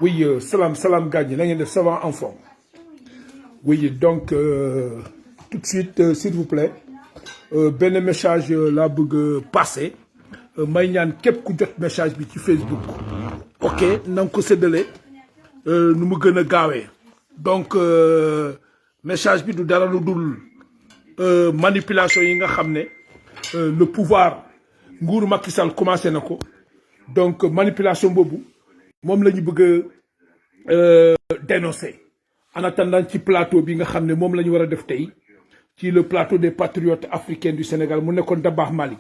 Oui, salam, salam, gagne. Là, il y a des savants en forme. Oui, donc, tout de suite, s'il vous plaît, ben message là, bug passé. May ñaan képp ku jot message bi ci Facebook. Ok, na nga ko séddale nu mu gën a gaawee. Donc, message bi du dara lu dul manipulation yi nga xam ne le pouvoir nguuru Macky Sall commencé na ko. Donc, manipulation boobu moom la ñu bëgg a dénoncer. En attendant ci plateau bi nga xam ne moom la ñu war a def tey ci le plateau des patriotes africains du Sénégal mu nekkoon Dabakh Malick.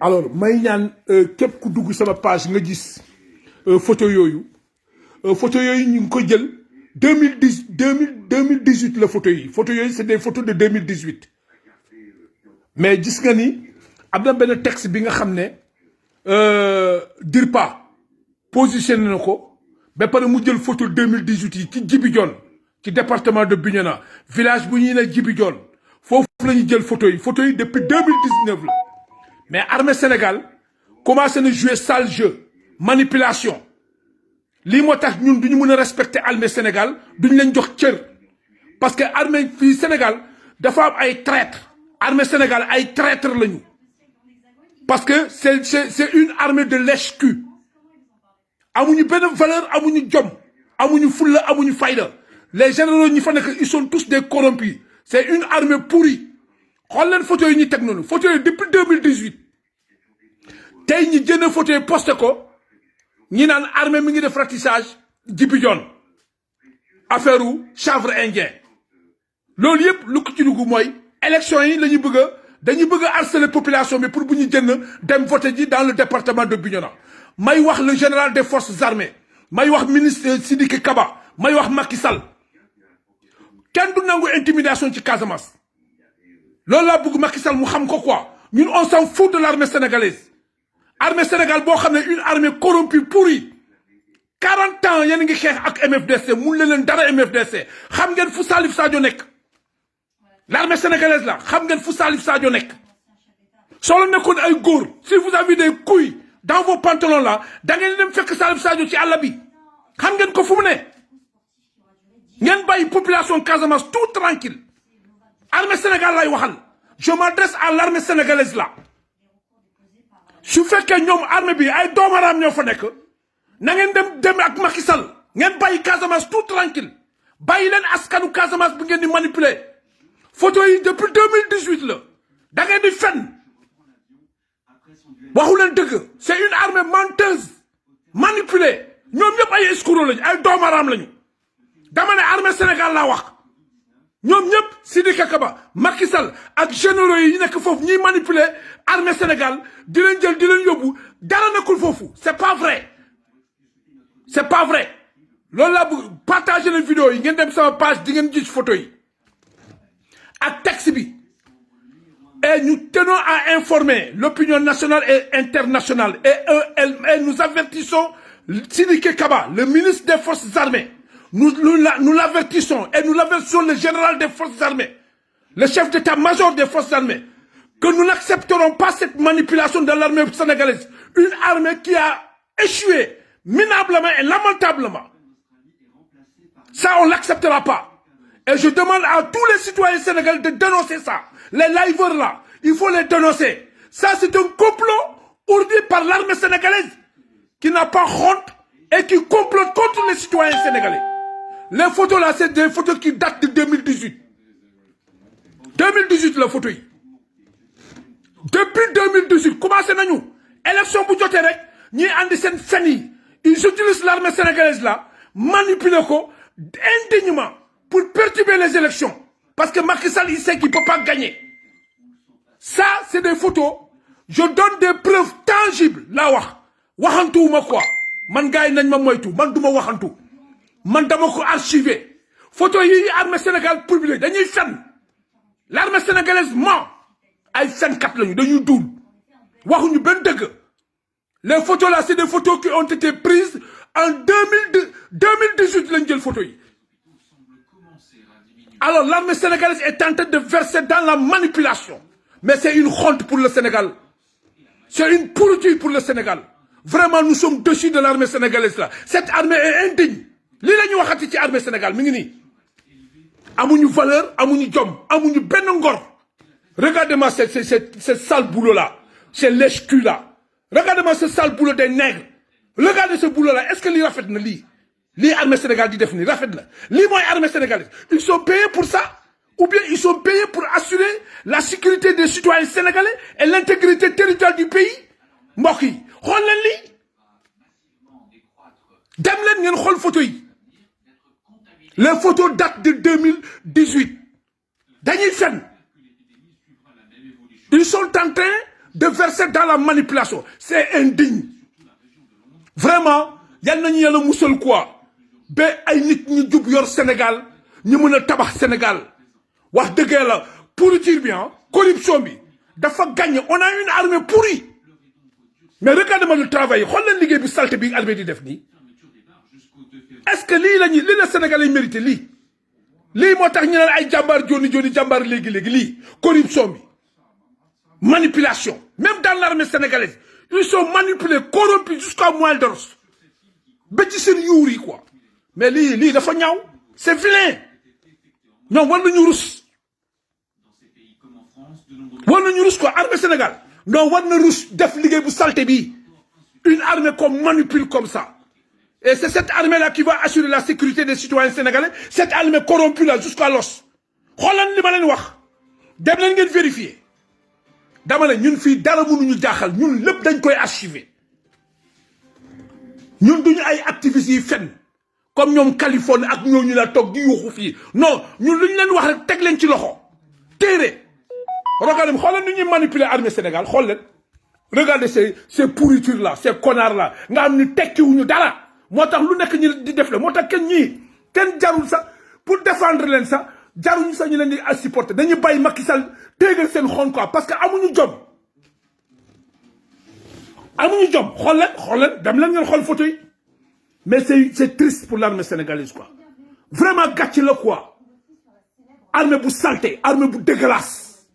Alors may ñaan képp ku dugg sama page nga gis photo yooyu ñu ngi ko jël 2018 la photo yooyu c'est des photos de 2018 mais gis nga ni am na benn texte bi nga xam ne DIRPA positionné na ko ba pare mu jël photo 2018 yi ci Djibi Dione ci département de Bignona village bu ñuy ne Djibi Dione foofu la ñu jël photo yi depuis 2019 la. Mais armée Sénégal commence à jouer sale jeu, manipulation. Li moo tax ñun duñu mën a respecter armée Sénégal duñu leen jox cër parce que armée fii Sénégal dafa am ay traîtres armée Sénégal ay traîtres lañu parce que c'est une armée de lèche-cul amuñu benn valeur amuñu jom amuñu fulla amuñu fayda les généraux ñi fa nekk ils sont tous des corrompus c'est une armée pourrie xool leen photo yi ñu teg noonu photo yi depuis 2018 tey ñi jënd photo yi posté ko ñi naan armée mi ngi def ratissage Djibi Dione affaire u chanvre indien loolu yëpp lu ko ci dugg mooy élection yi la ñu bëgg a dañuy bëgg a harceler population bi pour bu ñu jënd dem voter ji dans le département de Bignona may wax le général des forces armées may wax ministre Sidiki Kaba may wax Macky Sall kenn du nangu intimidation ci Casamance loolu laa bëgg Macky Sall mu xam ko quoi ñun on s'en fout de l'armée sénégalaise armée Sénégal boo xam ne une armée corrompue pourrie 40 ans yéen ngi xeex ak MFDC mun leen dara MFDC xam ngeen fu Salif Sadio nekk l'armée sénégalaise la xam ngeen fu Salif Sadio nekk soo la nekkoon ay góor si vous avez des couilles dans vos pantalons là da ngeen dem fekk Salif Sadio ci àll bi xam ngeen ko fu mu ne ngeen bàyyi population Casamance tout tranquille armée Sénégal lay waxal je m'adresse à l'armée sénégalaise là su fekkee ñoom armée bi ay doomaraam ñoo fa nekk na ngeen dem ak Macky Sall ngeen bàyyi Casamance tout tranquille bàyyi leen askanu Casamance bi ngeen di manipuler photo yi depuis 2018 la da ngeen di fen waxu leen dëgg c'est une armée menteuse manipulée ñoom ñëpp ay escrocs lañu ay doomaraam lañu dama ne armée Sénégal laa wax. ñoom ñëpp Sidiki Kaba Macky Sall ak généraux yi nekk foofu ñuy manipuler armée Sénégal di leen jël di leen yóbbu dara nekkul foofu c'est pas vrai loolu laa bëgg partager les vidéos yi ngeen dem sama page di ngeen gis photo yi ak texte bi et nous tenons à informer l'opinion nationale et internationale et nous avertissons Sidiki Kaba le ministre des forces armées. Nous l'avertissons et nous l'avertissons le général des forces armées, le chef d'état-major des forces armées, que nous n'accepterons pas cette manipulation de l'armée sénégalaise. Une armée qui a échoué minablement et lamentablement. Ça, on ne l'acceptera pas. Et je demande à tous les citoyens sénégalais de dénoncer ça. Les liveurs là, il faut les dénoncer. Ça, c'est un complot ourdi par l'armée sénégalaise qui n'a pas honte et qui complote contre les citoyens sénégalais. Les photos là, c'est des photos qui datent de 2018. 2018 la photo yi. Depuis 2018, commencé nañu. Élection bu jotee rek, ñi andi seen fen yi. Ils utilisent l'armée sénégalaise là, manipuler ko indignement pour perturber les élections. Parce que Macky Sall, il sait qu'il ne peut pas gagner. Ça, c'est des photos. Je donne des preuves tangibles. Là, waxantuuma quoi. Man gars yi nañ ma moytu, man duma waxantu. Man dama ko archivé photo yi armée Sénégal publié dañuy fen l'armée sénégalaise ment ay fenkat lañu dañuy duul waxuñu benn dëgg les photos là c'est des photos qui ont été prises en 2018 lañ jël photo yi alors l'armée sénégalaise est en train de verser dans la manipulation mais c'est une honte pour le Sénégal c'est une pourriture pour le Sénégal Vraiment, nous sommes déçus de l'armée sénégalaise là. Cette armée est indigne. Li lañu waxati ci armée Sénégal mi ngi ni. Amuñu valeur, amuñu jom, amuñu benn ngor. Regardez-moi ce sale boulot là. C'est lèche-cul là. Regardez-moi ce sale boulot des nègres. Regardez ce boulot là. Est-ce que li rafet na li? Li armée Sénégal di def ni rafet na. Li moy armée sénégalaise. Ils sont payés pour ça ou bien ils sont payés pour assurer la sécurité des citoyens sénégalais et l'intégrité territoriale du pays. Mbokk yi, xool leen li. Dem leen ngeen xool photo yi. Les photos datent de 2018. Dañuy fen. Ils sont en train de verser dans la manipulation. C'est indigne. Vraiment, yal nañu yàlla musal quoi. Ba ay nit ñu jub yor Sénégal, ñu mën a tabax Sénégal. Wax dëgg la pourriture bi, corruption bi, dafa gagné. On a une armée pourrie. Mais regardez-moi le travail. Xool leen liggéey bu salte bi armée di def nii. Est-ce que li la Sénégalais mérité li moo tax ñu naan ay jàmbaar joni jàmbaar léegi corruption bi manipulation même dans l'armée sénégalaise ils sont manipulés corrompus jusqu'à moelle d'os ba ci seen yuur yi quoi mais lii dafa ñaaw c'est vilain ñoom war nañu rus quoi armée Sénégal non war na rus def liggéey bu salté bi une armée qu'on manipule comme ça. Et c'est cette armée-là qui va assurer la sécurité des citoyens sénégalais. Cette armée corrompue là jusqu'à l'os. Xoolal li ma leen wax. Dem leen ngeen vérifier. Dama ne ñun fii dara mënuñu jaaxal ñun lépp dañ koy archiver. Ñun duñu ay activistes yi fenn comme ñoom Californie ak ñooñu la toog di yuuxu fii. Non ñun lu ñu leen wax rek teg leen ci loxo. Téere. Regardez xoolal ni ñuy manipuler armée Sénégal xool leen. Regardez ces pourritures là ces connards là nga xam ni tekkiwuñu dara. Moo tax lu nekk ñu di def la moo tax kenn jarul sax pour défendre leen sax jaruñu sax ñu leen di supporter dañuy bàyyi Macky Sall téegal seen xon quoi parce que amuñu jom xool leen dem leen ngeen xool photo yi mais c'est triste pour l'armée sénégalaise quoi vraiment gàcce la quoi armée bu salté armée bu dégueulasse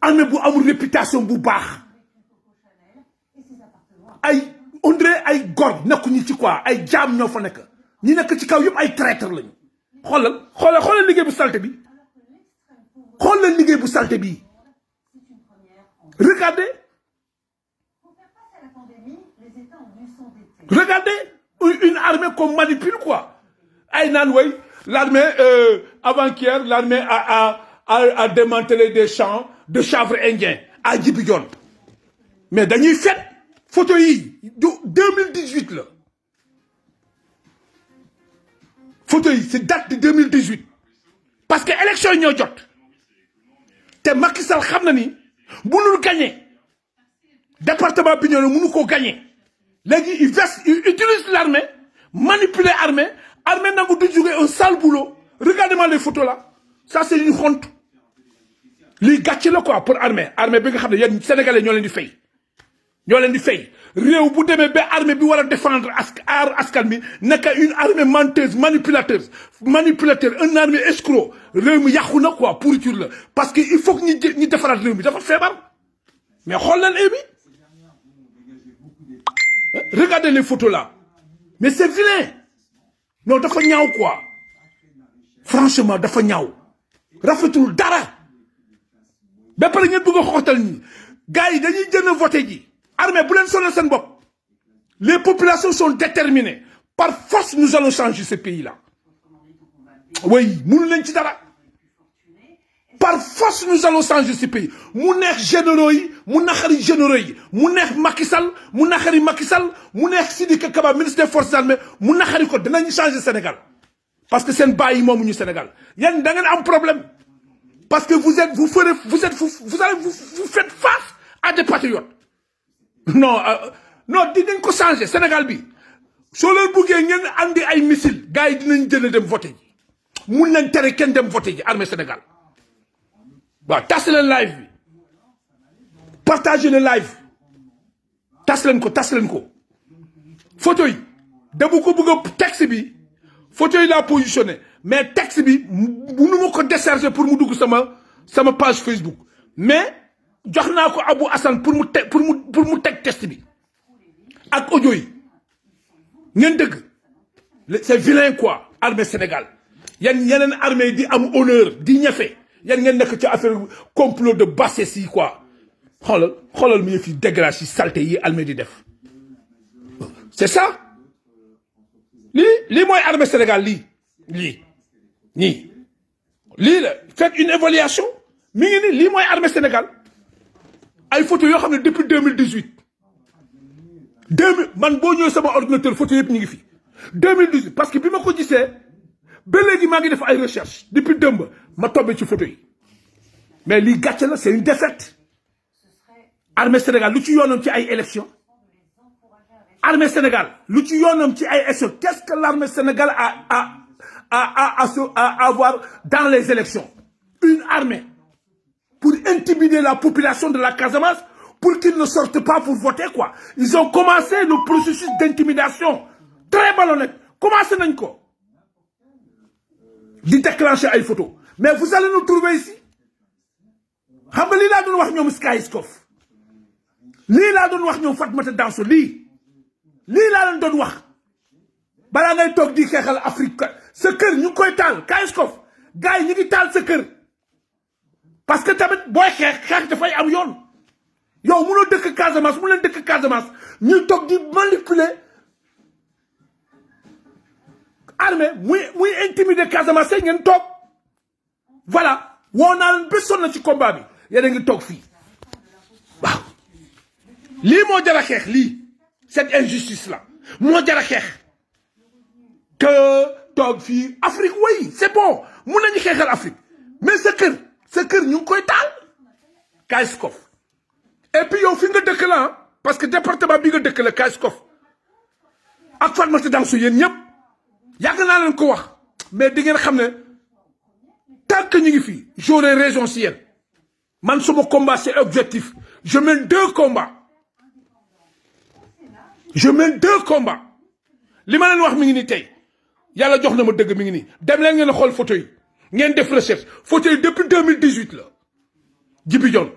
armée bu amul réputation bu baax on dirait ay góor nekkuñu ci quoi ay jaam ñoo fa nekk ñi nekk ci kaw yëpp ay traître lañu xoolal liggéey bu salte bi xoolal liggéey bu salte bi regardez une armée qu'on manipule quoi ay naan way l'armée avant-hier l'armée a démantelé des champs de chanvre indien à Djibidione mais dañuy fet photo yi du 2018 la photo yi c'est date de 2018 parce que élection yi ñoo jot te Macky Sall xam na ni mënul gagner département Bignona mënu ko gagner léegi il utilise l'armée manipuler armée nangu du jóge un sale boulot regardez-moi les photos là ça c'est une honte lii gàcce la quoi pour armée bi nga xam ne yéen sénégalais ñoo leen di fay réew bu demee ba armée bi war a défendre askan bi nekk une armée menteuse manipulateur un armée escroc réew mi yàqu na quoi pourriture la parce que il faut que ñi defaraat réew mi dafa feebar mais xool leen regardez les photos là mais c'est vilain non dafa ñaaw quoi franchement dafa ñaaw rafetul dara ba pare ngeen bëgg a xootal ñi gars yi dañuy jënd voté ji armée bu leen sonal seen bopp les populations sont déterminées par force nous allons changer ce pays là oui mënu leen ci dara par force nous allons changer ce pays mu neex généraux yi mu naxari généraux yi mu neex Macky Sall mu naxari Macky Sall mu neex Sidiki Kaba ministre des forces armées mu naxari ko dinañu changer Sénégal parce que seen baay yi moomuñu Sénégal yéen da ngeen am problème parce que vous faites face à des patriotes non dinañ ko changer Sénégal bi soo leen buggee ngeen andi ay missile gars yi dinañ jënd dem voter ji mun nañ tere kenn dem voter ji armée Sénégal waaw tas leen live bi partagez le live tas leen ko photo yi dama ko bëgg a texte bi photo yi laa positionné mais texte bi mënu ma ko décharger pour mu dugg sama page Facebook mais jox naa ko Abou Assane pour mu teg texte bi ak audio yi ngeen dëgg c'est vilain quoi armée Sénégal yan yeneen armée di am honneur di ñefe yan ngeen nekk ci affaire complot de bassesse yi quoi xoolal mi fi dégrâce yi salté yi armée di def c'est ça lii mooy armée Sénégal lii la faites une évaluation mi ngi ni lii mooy armée Sénégal ay photo yoo xam ne depuis 2018 man boo ñëwee sama ordinateur photo yëpp ñu ngi fi 2018 parce que bi ma ko gisee ba léegi maa ngi def ay recherche depuis démb ma tombé ci photo yi mais lii gàcce la c'est une défaite armée Sénégal lu ci yoonam ci ay élections armée Sénégal lu ci yoonam ci ay élections qu'est-ce que l'armée Sénégal a avoir dans les élections une armée pour intimider la population de la Casamance pour qu'ils ne sortent pas pour voter quoi. Ils ont commencé le processus d'intimidation très malhonnête. Commencé nañ ko di déclencher ay photos mais vous allez nous trouver ici xam nga lii laa doon wax ñoom Sky Scoff lii laa doon wax ñoom Fatmata Danso lii laa leen doon wax balaa ngay toog di xeexal Afrique sa kër ñu ngi koy taal Sky Scoff gars yi ñu ngi taal sa kër parce que tamit booy xeex dafay am yoon yow mënoo dëkk Casamance mu leen dëkk Casamance ñu toog di manipuler armée muy intimider Casamance say ngeen toog voilà woo naa leen ba sonn ci combat bi yéen a ngi toog fii waaw lii moo jar a xeex lii cette injustice là moo jar a xeex que toog fii Afrique oui c'est bon mun nañu xeexal Afrique mais sa kër ñu ngi koy taal Sky Scoff et puis yow fi nga dëkk la parce que département bi nga dëkk la Sky Scoff ak Fatmata Danso yéen ñëpp yàgg naa leen ko wax mais di ngeen xam ne tant que ñu ngi fii j'aurai raison si yéen man sama combat c'est objectif je mène deux combats li ma leen wax mi ngi nii tey yàlla jox na ma dëgg mi ngi nii dem leen ngeen xool photo yi ngeen def recherche photo yi depuis 2018 la Djibi Dione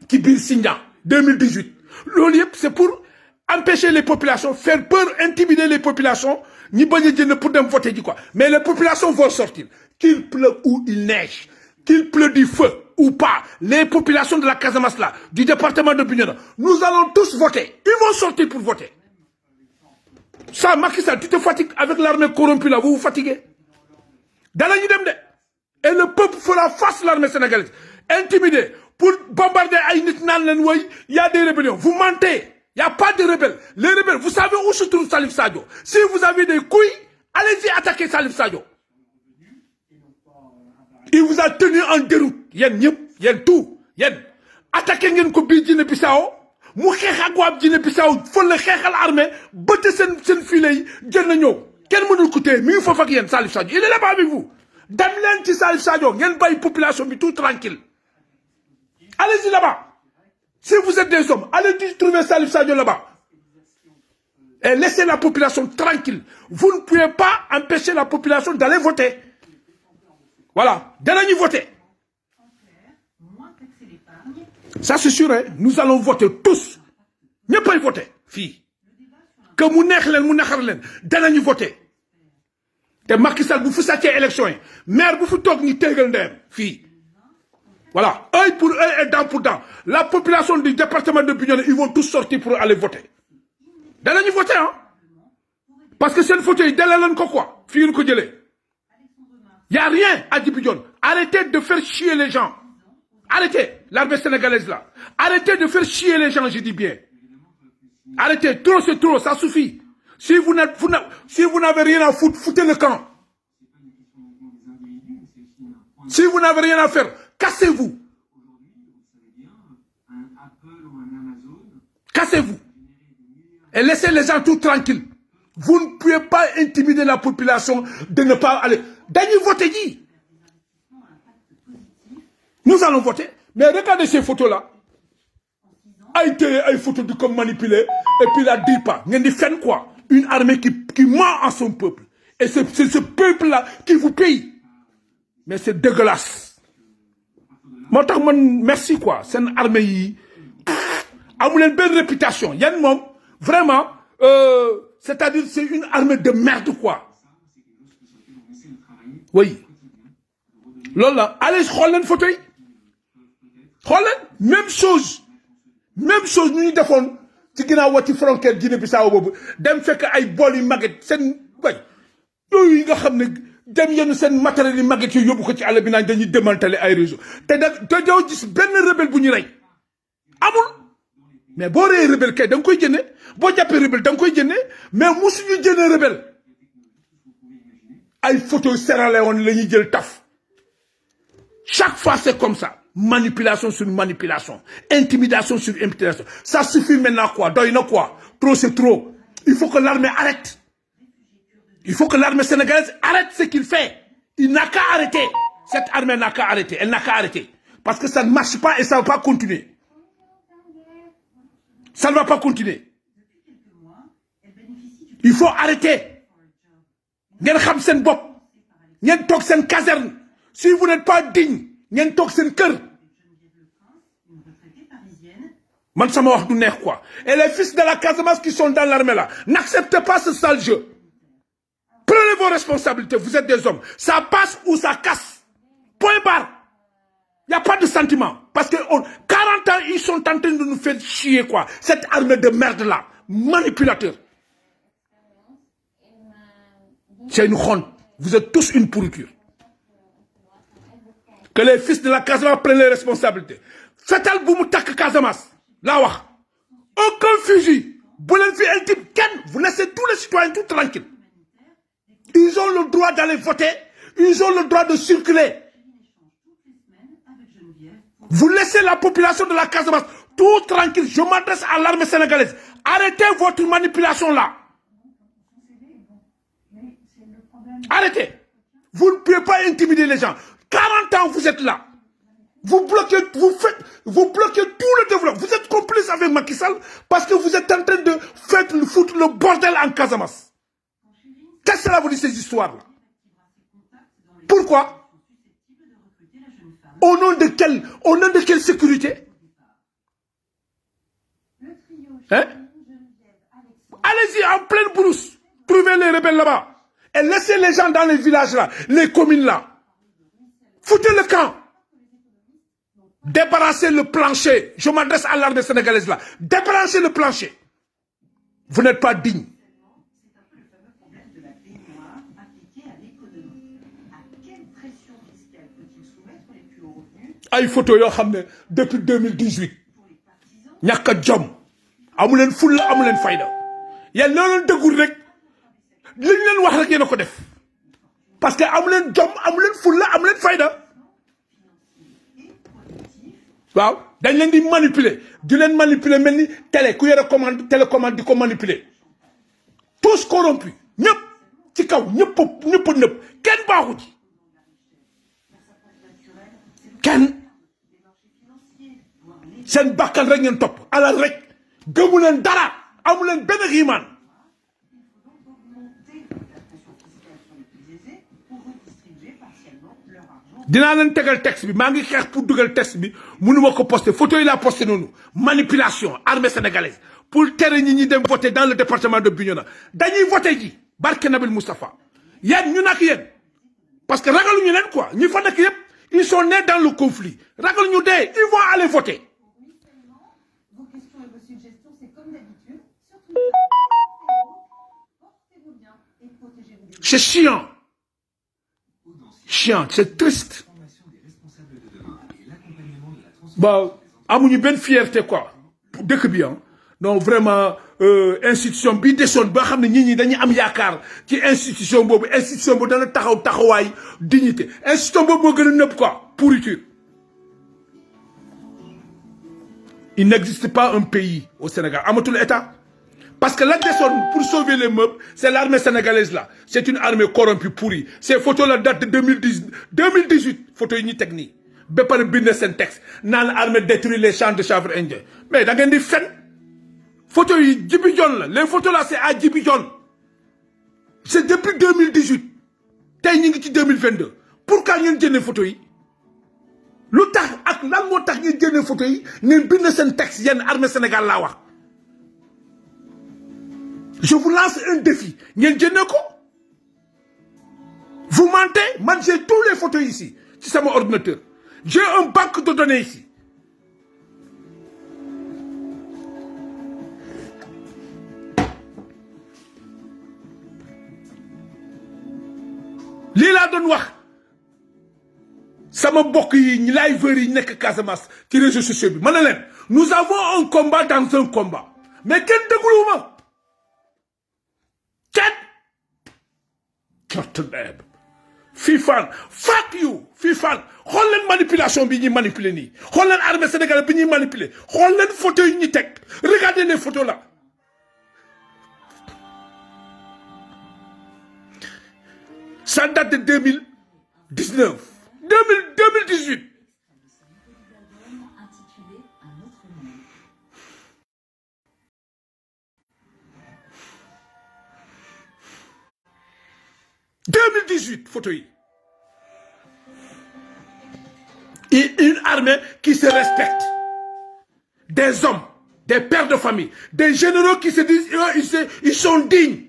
ci biir Sindian 2018 loolu yëpp c'est pour empêcher les populations faire peur intimider les populations ñi bañ a jënd pour dem voter ji quoi mais les populations vont sortir qu'il pleuve ou il neige qu'il pleuve du feu ou pas les populations de la Casamance là du département de Bignona nous allons tous voter ils vont sortir pour voter ça Macky Sall tu te fatigues avec l'armée corrompue là vous vous fatiguez danañu dem de et le peuple fera face à l'armée sénégalaise intimidé pour bombarder ay nit naan leen woy y a des rébellions vous mentez il y a pas de rebelles les rebelles vous savez où se trouve Salif Sadio si vous avez des couilles allez-y attaquer Salif Sadio il vous a tenu en déroute yéen ñëpp yéen attaqué ngeen ko biir Guinée-Bissau mu xeex ak waa Guinée-Bissau fël la xeexal armée bëtt seen filet yi jël na ñëw kenn mënul ko téye mi ngi foofu ak yéen Salif Sadio il est là-bas avec vous dem leen ci Salif Sadio ngeen bàyyi population bi tout tranquille allez-y là-bas si vous êtes des hommes allez-y trouver Salif Sadio là-bas et laissez la population tranquille vous ne pouvez pas empêcher la population d'aller voter voilà danañu voter ça c'est sûr hein nous allons voter tous ñëppay voter fii que mu neex leen mu naxar leen danañu voter te Macky Sall bu fi sàccee élection yi maire bu fi toog ñu téegal ndeyam fii voilà œil pour œil et dent pour dent la population du département de Bignona ils vont tous sortir pour aller voter danañu voter hein parce que seen photo yi dalee leen ko quoi fii ngeen ko jëlee y a rien à Djibi Dione arrêtez de faire chier les gens arrêtez l'armée sénégalaise là arrêtez de faire chier les gens je dis bien arrêtez trop c'est trop ça suffit si vous n'avez rien à foutre foutez le camp si vous n'avez rien à faire cassez-vous et laissez les gens tout tranquilles vous ne pouvez pas intimider la population de ne pas aller dañuy voter ji nous allons voter mais regardez ces photos là ay téye ay photos di comme manipuler et puis la dit pas ngeen di fen quoi une armée qui ment à son peuple et c'est ce peuple là qui vous paye mais c'est dégueulasse moo tax man merci quoi seen armée yi amu leen benn réputation yan moom vraiment c'est-à-dire c'est une armée de merde quoi oui loolu la allez xool leen photo yi xool leen même chose ñu ñu defoon ci ginnaaw wàcc frontière Guinée-Bissau boobu dem fekk ay bool yu màgget seen way yooyu yi nga xam ne dem yenn seen matériel yi màgget yi yóbbu ko ci àll bi naan dañuy démanteler ay réseau te doo gis benn rebelle bu ñu rey amul mais boo reyee rebelle kay da nga koy jënde boo jàppee rebelle da nga koy jënde mais musuñu jëndee rebelle ay photo Sierra Leone la ñuy jël taf chaque fois c'est comme ça manipulation sur manipulation intimidation sur intimidation ça suffit maintenant quoi doy na quoi trop c'est trop il faut que l'armée arrête il faut que l'armée sénégalaise arrête ce qu'il fait il n'a qu'à arrêter cette armée n'a qu'à arrêter elle n'a qu'à arrêter parce que ça ne marche pas et ça ne va pas continuer ça ne va pas continuer il faut arrêter ngeen xam seen bopp ngeen toog seen caserne si vous n'êtes pas digne ngeen toog seen kër man sama wax du neex quoi et les fils de la Casamance qui sont dans l'armée là n'acceptez pas ce sale jeu prenez vos responsabilités vous êtes des hommes ça passe ou ça casse point barre il n'y a pas de sentiment parce que 40 ans ils sont en train de nous faire chier quoi cette armée de merde là manipulateur c'est une honte vous êtes tous une pourriture que les fils de la Casamance prennent les responsabilités fetal bu mu takk Casamance laa wax aucun fusil bu leen fi intime kenn vous laissez tous les citoyens tout tranquilles ils ont le droit d'aller voter ils ont le droit de circuler vous laissez la population de la Casamance tout tranquille je m'adresse à l'armée sénégalaise arrêtez votre manipulation là arrêtez vous ne pouvez pas intimider les gens 40 ans vous êtes là vous bloquez tout le développement vous êtes complice avec Macky Sall parce que vous êtes en train de foutre le bordel en Casamance qu'est-ce que cela vous dit ces histoires là pourquoi au nom de quelle sécurité hein allez-y en pleine brousse trouvez les rebelles là-bas et laissez les gens dans les villages là les communes là foutez le camp débarrassez le plancher je m'adresse à l'armée sénégalaise là débarrassez le plancher vous n'êtes pas digne ay photo yoo xam ne depuis 2018 ñàkk a jom amu leen fulla amu leen fayda yéen loo leen dëggul rek li ñu leen wax rek yéen a ko def parce que amu leen jom amu leen fulla amu leen fayda waaw dañ leen di manipuler mel ni télé ku yore commande télécommande di ko manipuler tous corrompus ñëpp ci kaw ñëpp nëpp kenn baaxu ci kenn seen bakkan rek ngeen topp alal rek gëmu leen dara amu leen benn xiimaan dinaa leen tegal texte bi maa ngi xeex pour dugal texte bi mënuma ko poster photo yi laa posté noonu manipulation armée sénégalaise pour tere ñi dem voter dans le département de Bignona dañuy voter ji barke Nabil Moustapha yéen ñu nak yéen parce que ragaluñu leen quoi ñi fa nekk yëpp ils sont nés dans le conflit ragaluñu dee ils vont aller voter. Vos questions et vos suggestions c'est comme d'habitude surtout portez-vous bien et protégez-vous. C'est chiant. Chiant, c'est triste. Bah, amuñu benn fierté quoi dëkk bi ah non vraiment institution bi desoon ba xam ne nit ñi dañuy am yaakaar ci institution boobu dana taxawaay dignité institution boobu moo gën a nëpp quoi pourriture. Il n'existe pas un pays au Sénégal amatul état parce que la desoon pour sauver les meubles c'est l'armée sénégalaise là c'est une armée corrompue pourrie ces photos là datent de 2018 photos yi ñuy teg nii ba pare bind seen texte naan armée détruit les champs de chanvre indien mais da ngeen di fen photos yi Djibi Dione la les photos là c'est à Djibi Dione c'est depuis 2018 tey ñu ngi ci 2022 pourquoi ngeen jëndee photos yi lu tax ak lan moo tax ngeen jëndee photos yi ngeen bind seen texte yenn armée Sénégal laa wax Je vous lance un défi. Vous mentez? Moi, j'ai tous les photos ici. C'est mon ordinateur. J'ai un banque de données ici. Lila doon wax sama mbokk yi ñi liveur yi nekk Casamance ci réseaux sociaux bi ma ne leen nous avons un combat dans un combat mais kenn dégluwuma kenn cortneb Fifan fuck you Fifan xool leen manipulation bi ñuy manipuler nii xool leen armée sénégalaise bi ñuy manipuler xool leen photo yi ñuy teg regardez les photos là. Ça date de 2019, 2018. « 2018, photo yi. Et une armée qui se respecte. Des hommes, des pères de famille, des généraux qui se disent ils sont dignes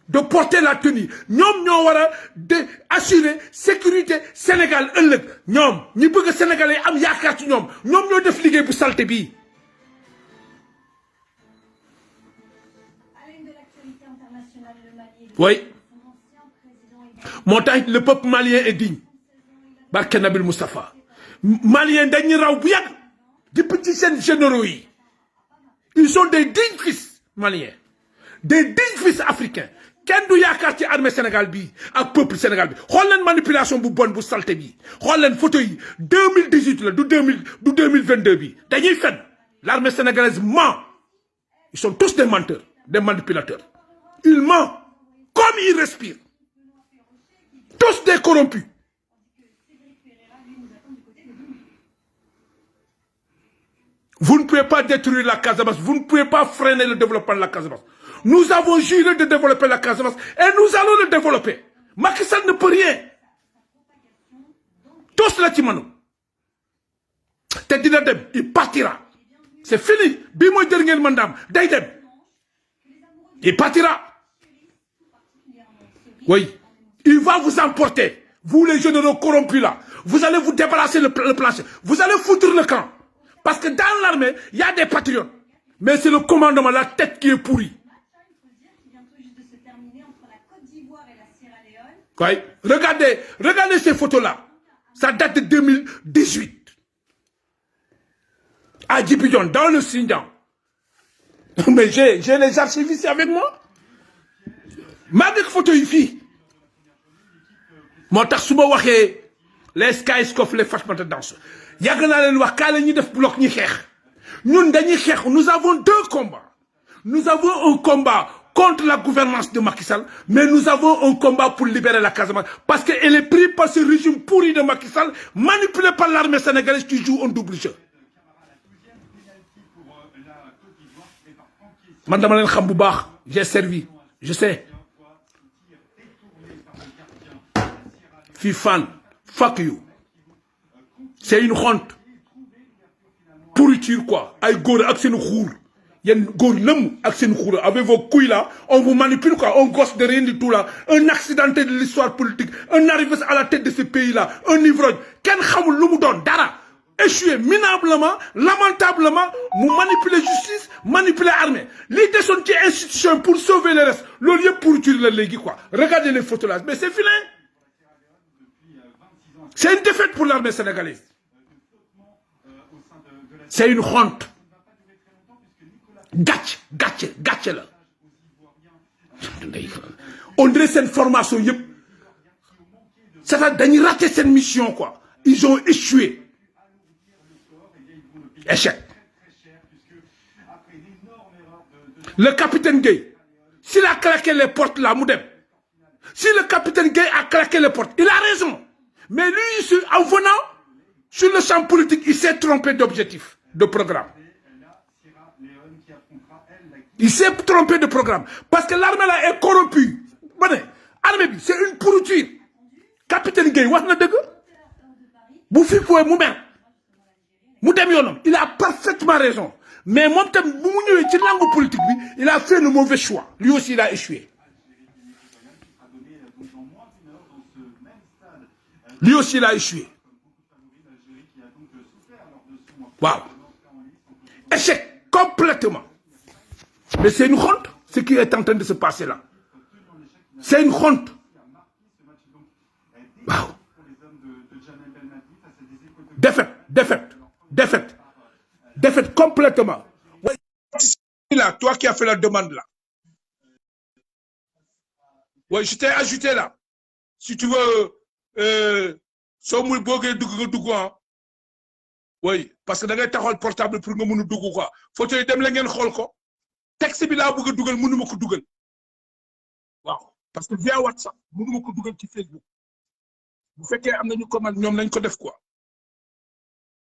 de porter la tenue. Ñom ñoo wara de assurer sécurité Sénégal ëllëg. Ñom ñi bëgg Sénégalais am yaakaar ci ñom ñoo def liggéey bu salté bi. Oui. Mon temps, le peuple malien est digne. Barke Nabil Moustapha. Malien dañuy raw bu yàgg. Di petits généraux yi. Ils sont des dignes fils maliens. Des dignes fils africains. Kenn du yaakaar ci armée Sénégal bi ak peuple Sénégal bi xool leen manipulation bu bonne bu salté bi xool leen photo yi 2018 la du 2022 bi dañuy fen l'armée sénégalaise ment. Ils sont tous des menteurs, des manipulateurs. Ils mentent comme ils respirent. Tous des corrompus. Vous ne pouvez pas détruire la Casamance, vous ne pouvez pas freiner le développement de la Casamance. Nous avons juré de développer la Casamance et nous allons le développer. Macky Sall ne peut rien. Tout cela qui m'a te dina dem, il partira. C'est fini. Bi moy dernier mandat, day dem. Il partira. Oui. Il va vous emporter. Vous les généraux corrompus là. Vous allez vous débarrasser le plancher. Vous allez foutre le camp. Parce que dans l'armée, il y a des patriotes. Mais c'est le commandement, la tête qui est pourrie. Oui. Regardez ces photos-là. Ça date de 2018. À Djibidion, dans le Xinjiang. Mais j'ai les archives ici avec moi. Malgré que photo ici. Mon tax suma waxé les Skyskoff les Fatmata Danse. Yag na len wax ka la ñi def bloc ñi xex. Ñun dañuy xex, nous avons deux combats. Nous avons un combat contre la gouvernance de Macky Sall, mais nous avons un combat pour libérer la Casamance. Parce qu'elle est prise par ce régime pourri de Macky Sall, manipulé par l'armée sénégalaise qui joue un double jeu. Madame Len Khamboubar, j'ai servi, je sais. Fifan, fuck you. C'est une honte. Pourriture quoi. Aïe gore, ak sen khour. Yen gore lem, ak sen khour. Avec vos couilles là, on vous manipule quoi. On gosse de rien du tout là. Un accidenté de l'histoire politique. Un arrivé à la tête de ce pays là. Un ivrogne. Ken khamoul lumu don dara. Échoué minablement, lamentablement, vous manipulez justice, manipulez armée. L'idée sont des institutions pour sauver le reste. Le lieu pour tuer le légui quoi. Regardez les photos là. Mais c'est fini. C'est une défaite pour l'armée sénégalaise. C'est une honte. Gatch là. On dirait cette formation. C'est-à-dire qu'ils ont raté cette mission quoi. Ils ont échoué. Échec. Le capitaine Gay, s'il a claqué les portes là, Moudem, si le capitaine Gay a claqué les portes, il a raison. Mais lui, en venant sur le champ politique, il s'est trompé d'objectif, de programme. Il s'est trompé de programme. Parce que l'armée là est corrompue. L'armée, c'est une pourriture. Capitaine Gay, il a parfaitement raison. mais moom tam bu mu ñëwee ci langue politique bi il a fait le mauvais choix lui aussi il a échoué lui aussi il a échoué waaw échec complètement mais c'est une honte ce qui est en train de se passer là c'est une honte waaw défaite complètement ouais. Là toi qui as fait la demande là ouais je t'ai ajouté là si tu veux soo muy boogee dugg nga dugg ah oui parce que da ngay taxawal portable pour nga mën a dugg quoi photo yi dem la ngeen xool ko texte bi laa bëgg a dugal mënuma ko dugal waaw parce que via WhatsApp mënuma ko dugal ci Facebook bu fekkee am nañu commande ñoom nañ ko def quoi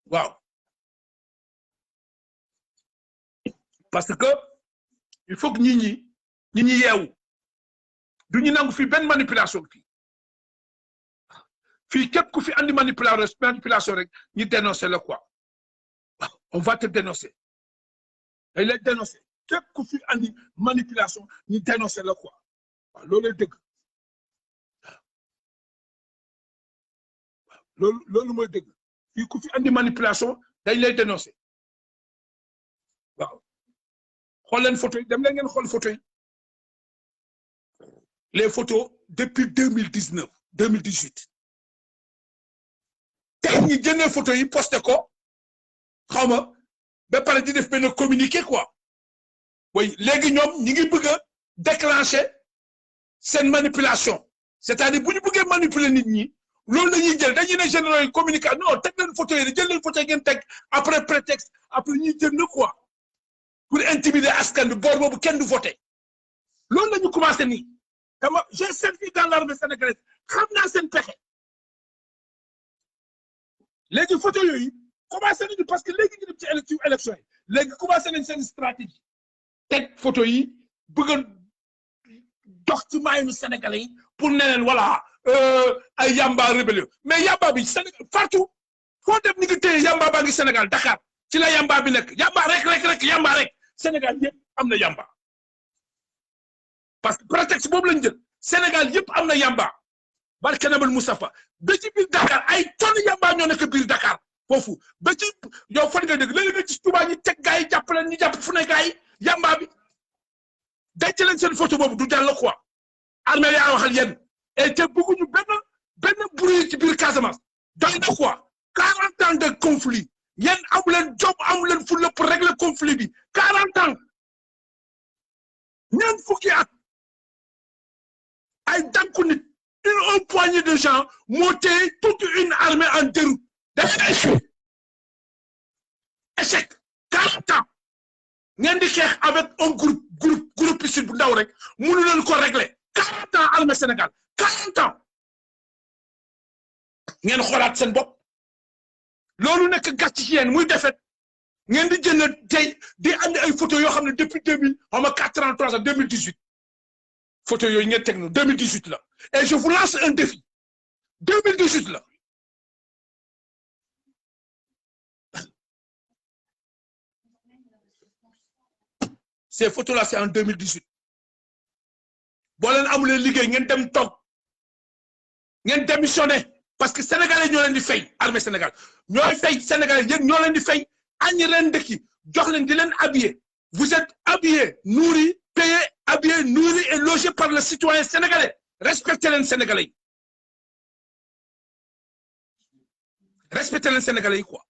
waaw parce que il faut que nit ñi yeewu du ñu nangu fii benn manipulation fii képp ku fi andi manipulation rek ñu dénoncer la quoi on va te dénoncer dañ lay dénoncer képp ku fi andi manipulation ñu dénoncer la quoi waaw loolu lay dëgg waaw loolu mooy dëgg fii ku fi andi manipulation dañ lay dénoncer waaw xool leen photo yi dem leen ngeen xool photo yi les photos depuis 2019 2018 tey ñi jëndee photo yi posté ko xaw ma ba pare di def benn communiqué quoi oui léegi ñoom ñi ngi bëgg a déclencher seen manipulation c'est-à-dire bu ñu bëggee manipuler nit ñi loolu la ñuy jël dañuy ne généraux yi communiqué non teg leen photo yi jël leen photo yi ngeen teg après prétexte après ñuy jënd quoi pour intimider askan bi boor boobu kenn du voté loolu la ñu commencé nii dama j'ai servi dans l'armée sénégalaise xam naa seen pexe léegi photo yooyu commencé nañu parce que léegi ñu dem ci élection yi léegi commencé nañ seen stratégie teg photo yi bëgg a dox ci maayanu sénégalais yi pour ne leen voilà ay yamba rébellion mais yamba bi Sénégal partout foo dem ni ngi téye yamba baa ngi Sénégal Dakar ci la yamba bi nekk yamba rek yamba rek Sénégal yëpp am na yamba parce que prétexte boobu lañ jël Sénégal yëpp am na yamba barke Nabal Moustapha ba ci biir Dakar ay tonnes yamba ñoo nekk biir Dakar foofu ba ci yow fan nga dégg léegi nga ci Touba ñi teg gars yi jàpp leen ñu jàpp fu ne gars yi yamba bi denc leen seen photo boobu du jàll quoi armée yaa waxal yéen et te bëgguñu benn bruit ci biir Casamance doy na quoi 40 ans de conflit yéen amu leen job amu leen fulla pour régler conflit bi 40 ans ñeent fukki at ay danku nit une poignée de gens moo téye toute une armée en déroute dafa échec 40 ans ngeen di xeex avec un groupe sud bu ndaw rek mënu leen ko régler 40 ans armée Sénégal 40 ans ngeen xoolaat seen bopp loolu nekk gàcc ci yéen muy defet ngeen di jënd tey di andi ay photo yoo xam ne depuis 2000 xaw ma 4 ans 3 ans 2018 photo yooyu ngeen teg 2018 la et je vous lance un défi 2018 la ces photos là c'est en 2018 boo leen amulee liggéey ngeen dem toog ngeen démissionné parce que sénégalais ñoo leen di fay armée Sénégal ñooy fay sénégalais yéen ñoo leen di fay añi leen dëkki jox leen di leen habillé vous êtes habillé nourri payé habillé nourri et logé par le citoyen sénégalais respectez leen sénégalais yi respectez leen sénégalais yi quoi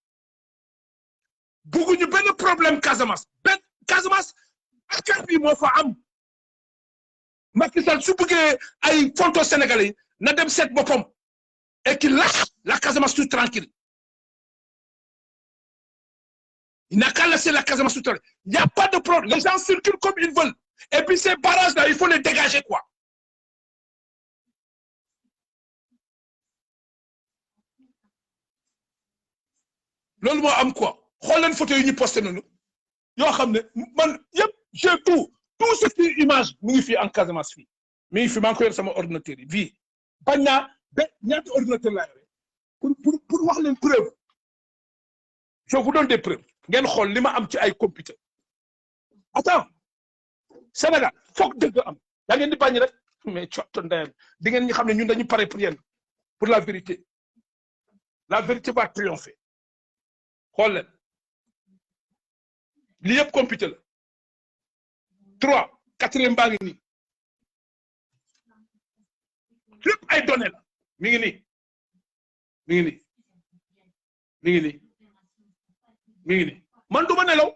bugguñu benn problème Casamance akar bi moo fa am Macky Sall su bëggee ay photo sénégalais yi na dem seet boppam et qu'il lâche la Casamance tout tranquille il n'a qu'à laisser la Casamance tout tranquille il n'y a pas de problème les gens circulent comme ils veulent et puis ces barrages là il faut les dégager quoi loolu moo am quoi xool leen photo yi ñu posté noonu yoo xam ne man yëpp j'ai tout ce qui image mu ngi fii en Casamance fii mi ngi fi maa ngi ko yor sama ordinateur yi fii bañ naa ba ñaata ordinateur laa yore pour wax leen preuve je vous donne des preuves ngeen xool li ma am ci ay computer attends Sénégal foog dëgg am da ngeen di bañ rek mais cotto ndeyam di ngeen ñu xam ne ñun dañu pare pour yéen pour la vérité va triompher xool leen li yëpp computer la 3 4e baa ngi nii lépp ay données la mi ngi nii mi ngi nii mi ngi nii mi ngi nii man du ma nelaw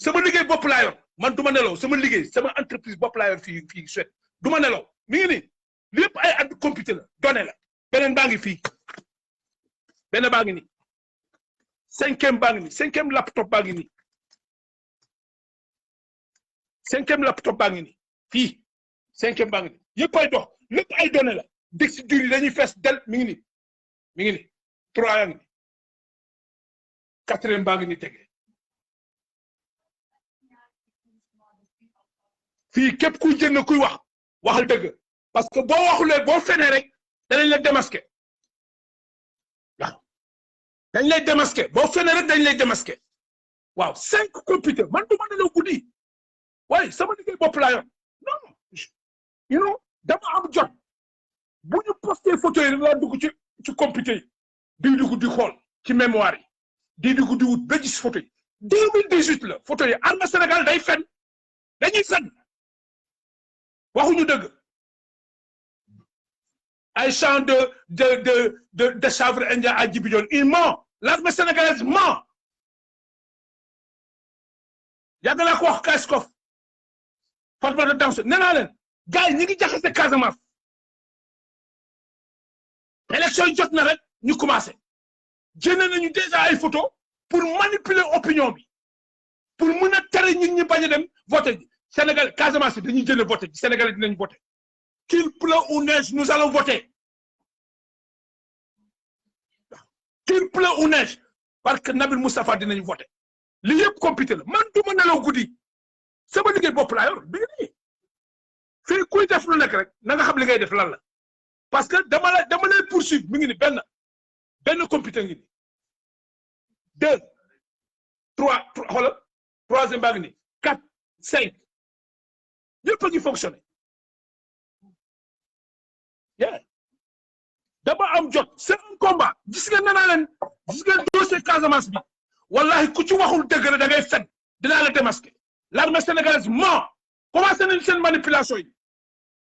sama liggéey bopp laa yor man du ma nelaw sama liggéey sama entreprise bopp laa yor fii Suède du ma nelaw mi ngi nii lépp ay ad computer la données la beneen baa ngi fii beneen baa ngi nii 5e baa ngi nii 5e laptop baa ngi nii 5e laptop baa ngi nii fii 5e baa ngi nii yëpp ay dox lépp ay données la dëkk dur yi dañuy fees del mi ngi nii mi ngi nii 3 yaa ngi nii 4e baa ngi nii tege fii képp kuy jënd kuy waxal dëgg parce que boo waxulee boo fenee rek danañ la démasqué waaw dañ lay démasqué boo fenee rek dañ lay démasqué waaw 5 computer man du ma nelaw guddi waaye sama liggéey bopp laa yor non you know dama am jot bu ñu posté photo yi laa dugg ci computer yi di dugg di xool ci mémoire yi di dugg di wut ba gis photo yi 2018 la photo yi Armée Sénégal day fen dañuy fen waxuñu dëgg ay champ de chanvre indien à Djibidione il ment l'armée sénégalaise ment yàgg naa ko wax Kaskof Fatma de Danso nee naa leen gars yi ñi ngi jaxase Casamance élection yi jot na rek ñu commencé jënd nañu déjà ay photo pour manipuler opinion bi pour mën a tere nit ñi bañ a dem voter ji Sénégal Casamance dañuy jënd voter ji Sénégal dinañ voter qu'il pleuve ou neige nous allons voter qu'il pleuve ou neige parce que Nabil Moustapha dinañ voter li yëpp computer la man du ma nelaw guddi sama liggéey bopp laa yor bi nii fii kuy def lu nekk rek na nga xam li ngay def lan la parce que dama lay poursuivre mi ngi ni benn computer ngi ni 2 3 xoolal 3e baa ngi ni 4 5 yëpp a ngi fonctionner dama am jot c'est un combat gis nga nee naa leen gis nga dossier Casamance bi wallahi ku ci waxul dëgg la da ngay fen dinaa la démasquer l'armée sénégalaise ment commencé nañ seen manipulation yi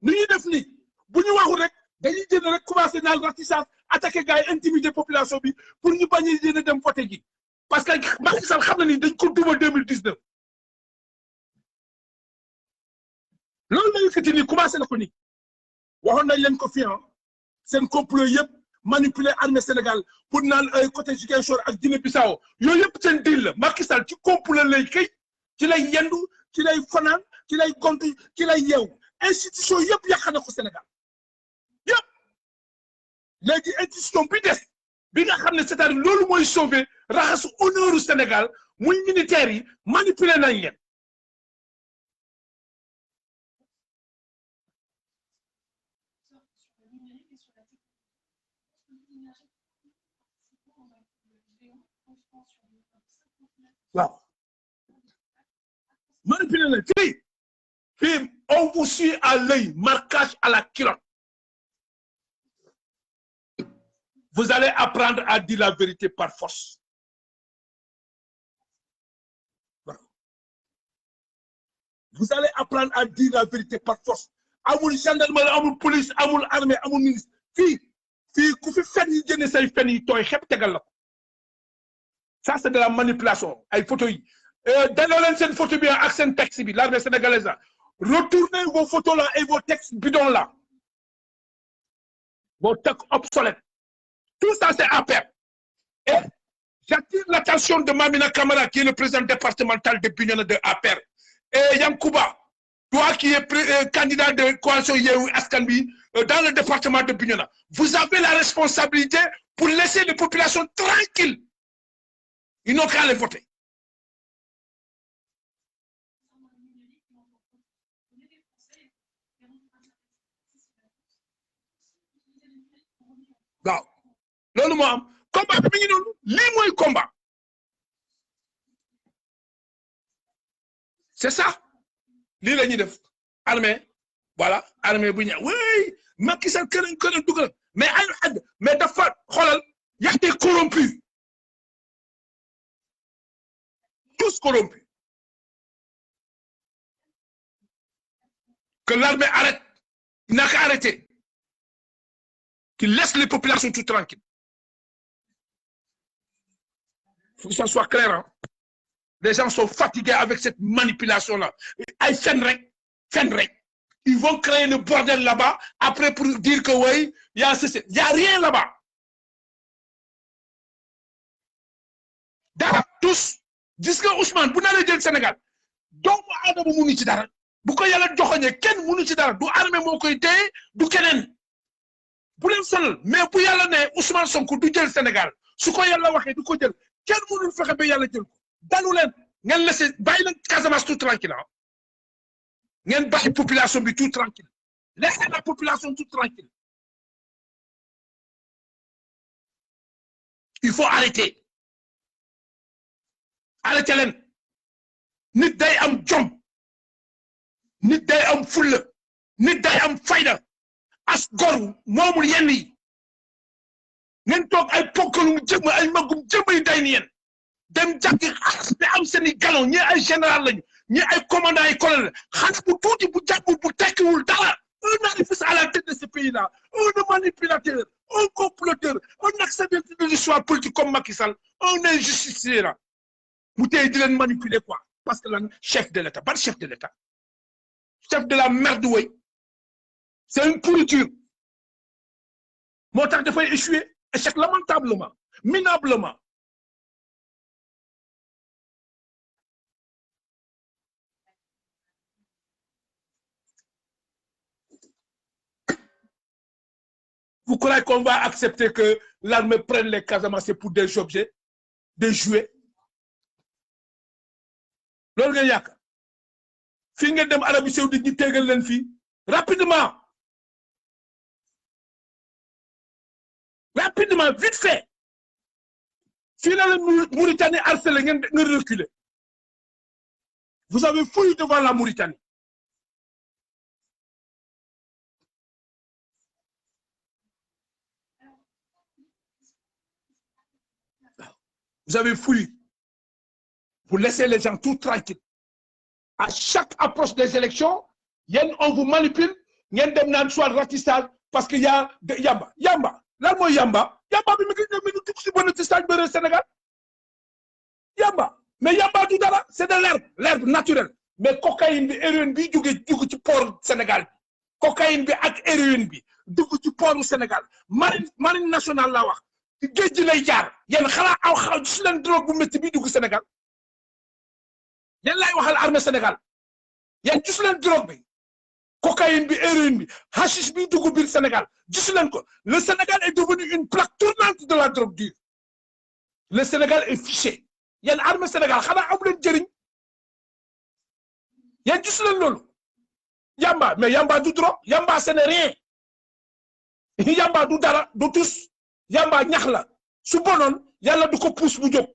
ni ñuy def nii bu ñu waxul rek dañuy jënd rek commencé naan ratissage attaquer gars yi intimider population bi pour ñu bañ a jënd dem voter ji parce que Macky Sall xam na ni dañ ko duma 2019 loolu la yëkkati nii commencé na ko nii waxoon nañ leen ko fii seen complot yëpp manipuler armée Sénégal pour naan ay côté Ziguinchor ak Guinée-Bissau yooyu yëpp seen deal la Macky Sall ci complot lay këy ci lay yendu ci lay fanaan ci lay gont ci lay yeewu institution yëpp yàq na ko Sénégal yëpp léegi institution bi des bi nga xam ne c'est-à-dire loolu mooy sauver raxasu honneuru Sénégal muy militaires yi manipuler nañ leen waaw manipuler leen fii on vous suit à l'œil marquage à la culotte vous allez apprendre à dire la vérité par force vous allez apprendre à dire la vérité par force amul gendarmerie amul police amul armée amul ministre fii ku fi fen yi jënd say fen yi tooy xepp tegal la ko ça c'est de la manipulation ay photos yi delloo leen seen photo bi ak seen texte bi l'armée sénégalaise là retournez vos photos là et vos textes bidons là vos textes obsolètes tout ça c'est APR et j'attire l'attention de Mamina Camara qui est le président départemental de Bignona de APR et Yankouba toi qui es candidat de coalition Yewwi Askan Wi dans le département de Bignona vous avez la responsabilité pour laisser les populations tranquilles ils n'ont qu'à les voter waaw loolu moo am combat bi mi ngi noonu lii mooy combat c'est ça lii la ñuy def armée voilà armée bu ñëw oui Macky Sall keneen dugal mais ay mais dafa xoolal y a des corrompus tous corrompus que l'armée arrête n'a qu'à arrêter qu'il laisse les populations tout tranquilles faut que ça soit clair hein. Les gens sont fatigués avec cette manipulation-là. Ay fen rek. Ils vont créer le bordel là-bas, après pour dire que oui, il y a rien là-bas. Dara, tous, disent que Ousmane, vous n'allez pas le Sénégal. Donc, vous n'allez pas le Sénégal. Vous n'allez pas le Sénégal. Vous n'allez pas le Sénégal. Vous n'allez pas le Sénégal. Mais vous n'allez pas Ousmane Sonko du Sénégal. Ce qu'on y a là, vous n'allez pas le Sénégal. Quel monde fait que vous allez le dalu leen ngeen laissé bàyyi leen Casamance tout tranquille ah ngeen bàyyi population bi tout tranquille laissez la population tout tranquille il faut arrêter leen nit day am jom nit day am fulla nit day am fayda as gor moomul yenn yi ngeen toog ay ponkalum jëm ay magum jëm yi day ni yéen dem jàkki te am seeni galon ñi ay général lañu ñi ay commandant ay colonel xaalis bu tuuti bu jàppul bu tekkiwul dara un artiste à la tête de ce pays-là un manipulateur un comploteur un accédant de l'histoire politique comme Macky Sall un injusticier là mu tey di leen manipuler quoi parce que lan chef de l'État ban chef de l'État chef de la merde way c'est une pourriture moo tax dafay échouer échec lamentablement minablement Vous croyez qu'on va accepter que l'armée prenne les Casamançais pour des objets, des jouets? Loolu ngeen yaakaar fii ngeen dem Arabie Saoudite ñu tegal leen fii rapidement vite fait fii la leen Mauritanie harcelé ngeen reculer vous avez fouillé devant la Mauritanie. Vous avez fouillé. Vous laissez les gens tout tranquilles. À chaque approche des élections, on vous manipule, il y a des soit ratissage parce qu'il y a de Yamba. Là, moi, Yamba, Sénégal. Yamba. Mais Yamba, c'est de l'herbe naturelle. Mais cocaïne, héroïne, du port Sénégal. Cocaïne, héroïne, du port Sénégal. Marine nationale, là, géej gi lay jaar yéen xalaa aw xaw gis leen drogue bu métti bi dugg Sénégal yéen lay waxal armée Sénégal yéen gis leen drogue bi cocaïne bi héroïne bi hashish bi dugg biir Sénégal gis leen ko le Sénégal est devenu une plaque tournante de la drogue dure le Sénégal est fiché yéen armée Sénégal xanaa amu leen jëriñ yéen gis leen loolu yamba mais yamba du drogue yamba ce n'est rien yamba du dara du tous Yamba ñax la su bonoon yàlla du ko pousse bu jóg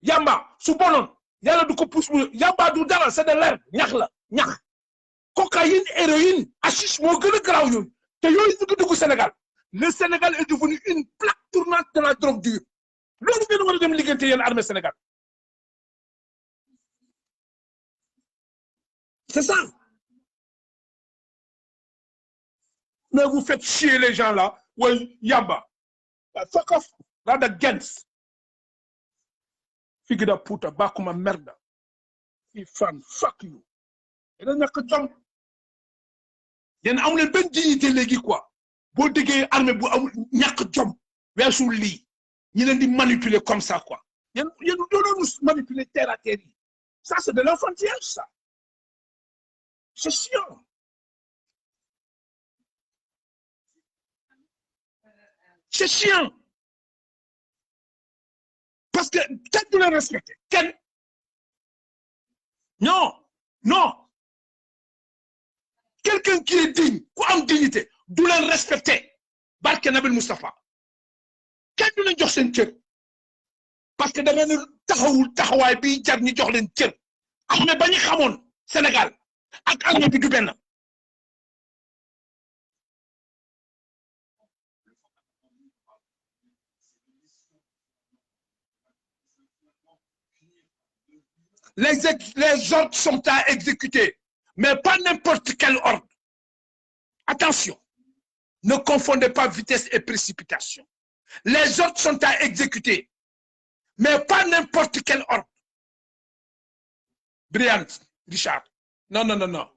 Yamba su bonoon yàlla du ko pousse bu jóg Yamba du dara c'est de l'herbe ñax la ñax cocaïne héroïne hashish moo gën a garaaw yooyu te yooyu ñu ngi dugg Sénégal le Sénégal est devenu une plaque tournante de la drogue dure loolu ngeen war a dem liggéeyante yéen armée Sénégal c'est ça mais vous faites chier les gens là. Well, Yamba, fuck off, rather against. Figure puta, bakuma merda. Fan, fuck you. Et là, il y a une bonne dignité légui quoi. Bo dégué armée bu amul ñak jom, wessu li. Ñi leen di manipuler comme ça quoi. Yeen nous manipuler terre à terre. Ça c'est de l'enfantillage ça. C'est chiant. C'est chiant. Parce que quelqu'un doit le respecter. Non. Quelqu'un qui est digne, qui a une dignité, doit le respecter. Barke Nabil Mustafa. Quelqu'un doit le jox sen cër. Parce que da ngeen taxawul taxawaay bi jar ñu jox leen cër. armée ba ñu xamoon Sénégal ak armée bi du benn. Les ordres sont à exécuter, mais pas n'importe quel ordre. Attention, ne confondez pas vitesse et précipitation. Les ordres sont à exécuter, mais pas n'importe quel ordre. Brian, Richard, non, non, non, non.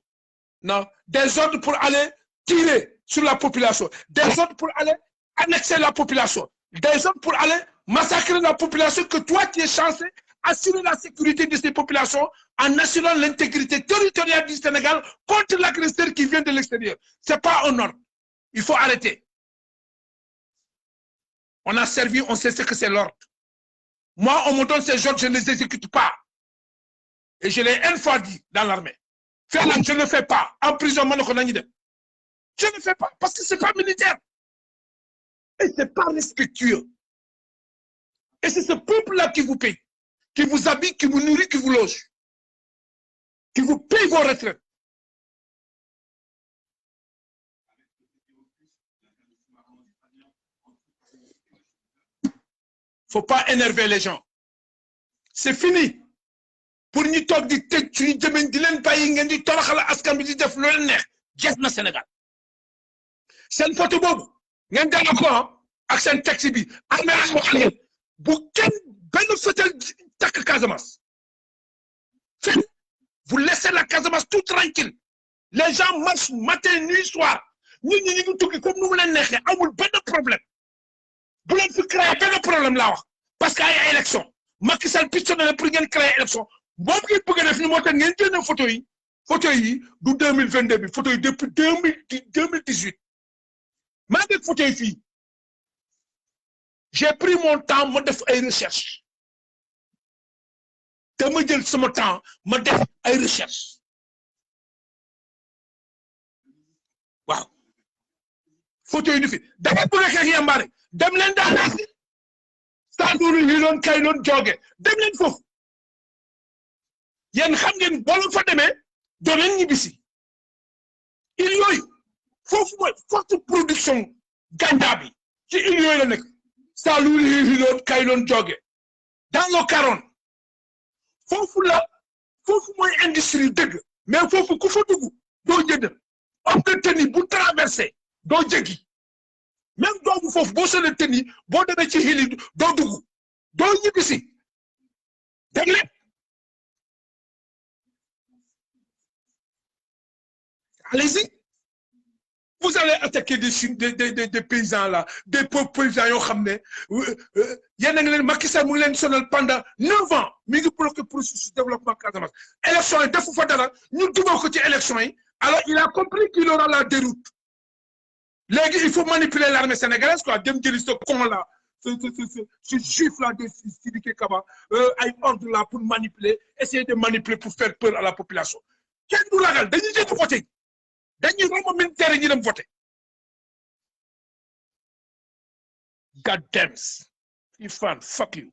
Non, des ordres pour aller tirer sur la population, des ordres pour aller annexer la population, des ordres pour aller massacrer la population, que toi tu es censé assurer la sécurité de ces populations en assurant l'intégrité territoriale du Sénégal contre l'agresseur qui vient de l'extérieur. Ce n'est pas un ordre. Il faut arrêter. On a servi, on sait ce que c'est l'ordre. Moi, on me donne ces ordres, je ne les exécute pas. Et je l'ai une fois dit dans l'armée. Je ne le fais pas. En prison, je ne le fais pas parce que ce n'est pas militaire. Et ce n'est pas respectueux. Et c'est ce peuple-là qui vous paye, qui vous habille, qui vous nourrit, qui vous loge, qui vous paye vos retraites. Il ne faut pas énerver les gens. C'est fini. Pour ñu toog di tëj suñu jëmeñ di leen bàyyi ngeen di toroxal askan bi di def lu leen neex jeex na Sénégal seen photo boobu ngeen delloo ko ak seen taxi bi armée la moo xam bu kenn benn fetal takk Casamance fenn vous laissez la Casamance tout tranquille les gens marchent matin nuit soir nit ñi ñu ngi tukki comme nu mu leen neexee amul benn problème bu leen fi créé benn problème laa wax parce que ay élection Macky Sall pistonné na pour ngeen créer élection boobu ngeen bëgg a def ni moo tax ngeen génne photo yi du 2022 bi photo yi depuis 2018 maa ngi photo yi fii j'ai pris mon temps ma def ay recherche te ma jël sama temps ma def ay recherche waaw photo yi du fi da ngeen bëgg a xeex yambaare dem leen daanaka Sandouru yi doon kay doon jooge dem leen foofu yéen xam ngeen boo fa demee doo leen ñibbisi il yooyu foofu mooy forte production ganja bi ci il yooyu la nekk Sandouru yi doon kay doon jooge dans le Caron foofu mooy industrie dëgg mais foofu ku fa dugg doo jënd homme de tenue bu traversé doo jéggi même doomu foofu boo solee tenue boo demee ci xili doo dugg doo ñibbisi dem leen allez-y vous allez attaquer des paysans là des paysans yoo xam ne yéen a ngi leen Macky Sall mu ngi leen sonal pendant 9 ans mi ngi bloqué processus développement Casamance élection yi defu fa dara ñu dugal ko ci élection yi alors il a compris qu'il aura la déroute léegi il faut manipuler l'armée sénégalaise quoi dem jëli ce con là ce juif là de Sidiki Kaba ay ordre là pour manipuler essayer de manipuler pour faire peur à la population kenn du ragal dañuy jënd voté dañuy romb militaire yi ñu dem voté God damn you fan fuck you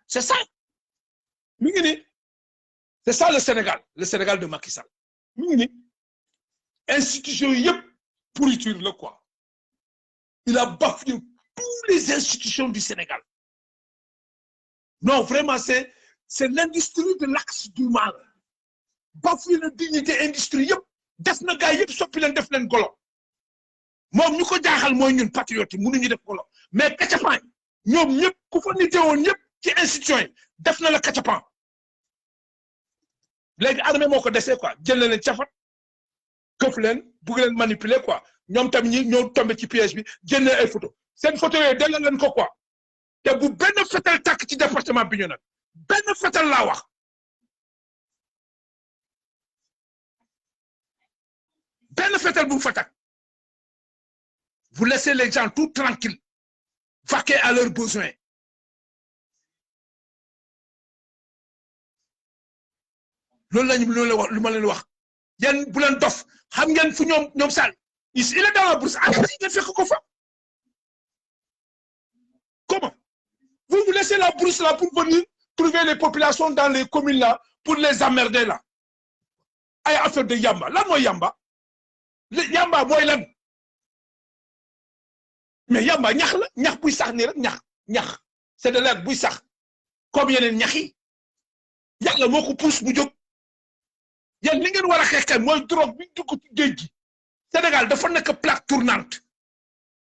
c'est ça mi ngi nii c'est ça le Sénégal de Macky Sall mi ngi nii institution yëpp pourriture la quoi il a bafoué toutes les institutions du Sénégal non vraiment c'est l'industrie de l'axe du mal bafoué la dignité industrie yëpp def na gars yëpp soppi leen def leen golo moom ñu ko jaaxal mooy ñun patriote yi mënuñu def golo mais kacapan ñoom ñëpp ku fa nite woon ñëpp ci institution yi def na la kacapan léegi armée moo ko desee quoi jël na leen cafat këf leen bugg leen manipuler quoi ñoom tamit ñi ñoo tombé ci piège bi jël ay photo seen photo yooyu delloo leen ko quoi te bu benn fetal tàkk ci département bi ñu nag benn fetal laa wax benn fetal bu mu fa tàkk vous laissez les gens tout tranquilles vaquer à leurs besoins loolu lañu loolu la wax lu ma leen wax yéen bu leen dof xam ngeen fu ñoom Sall il est dans la bourse ngeen fekk ko fa Vous vous laissez la brousse là pour venir trouver les populations dans les communes là pour les emmerder là. Ay affaire de yamba. Là, moi, yamba. Yamba, moi, là. Mais yamba, ñax la, ñax buy sax ni rek, ñax. C'est de l'herbe buy sax. Comme yeneen ñax yi. Yàlla moo ko pousse mu jóg. Yéen li ngeen war a xeexee mooy drogue bi dugg ci géej gi. Sénégal dafa nekk plaque tournante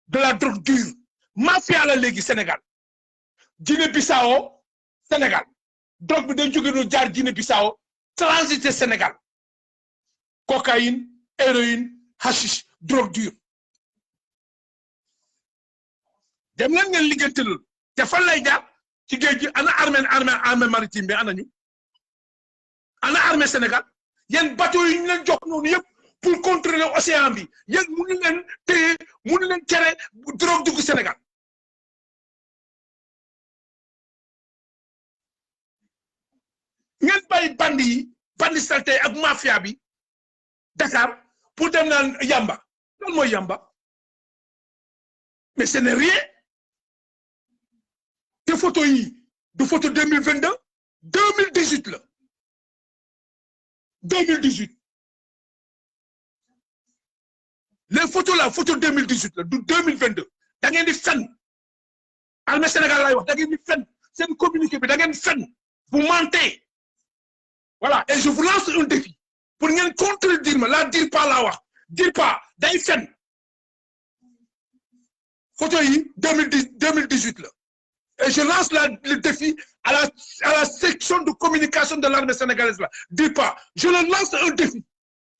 de la drogue dure. Mafia la léegi Sénégal. Guinée-Bissau Sénégal. Drogue bi day jóge no jaar Guinée-Bissau transité Sénégal. Cocaïne, héroïne, hashish, drogue dure. Dem leen ngeen liggéeyante loolu te fan lay jaar ci géej gi ana armée maritime bi ana ñu ana armée Sénégal yéen bateau yi ñu leen jox noonu yëpp pour contrôler océan bi yéen mënu leen téye mënu leen tere drogue dugg Sénégal ngeen bàyyi bandi salté ak mafia bi Dakar pour dem naan yamba lan mooy yamba mais ce n'est rien. Des photos de photos 2022, 2018 là. 2018. Les photos là, photos 2018 là, de 2022. Da ngeen di fen. Armée Sénégal lay wax, da ngeen di fen. C'est une communiqué, da ngeen di fen. Vous mentez. Voilà, et je vous lance un défi. Pour ngeen contredire ma, la dire pas la wax. Dire pas, day fen. Photos 2018 là. Et je lance le défi à la section de communication de l'armée sénégalaise là. Dis pas, je le lance un défi.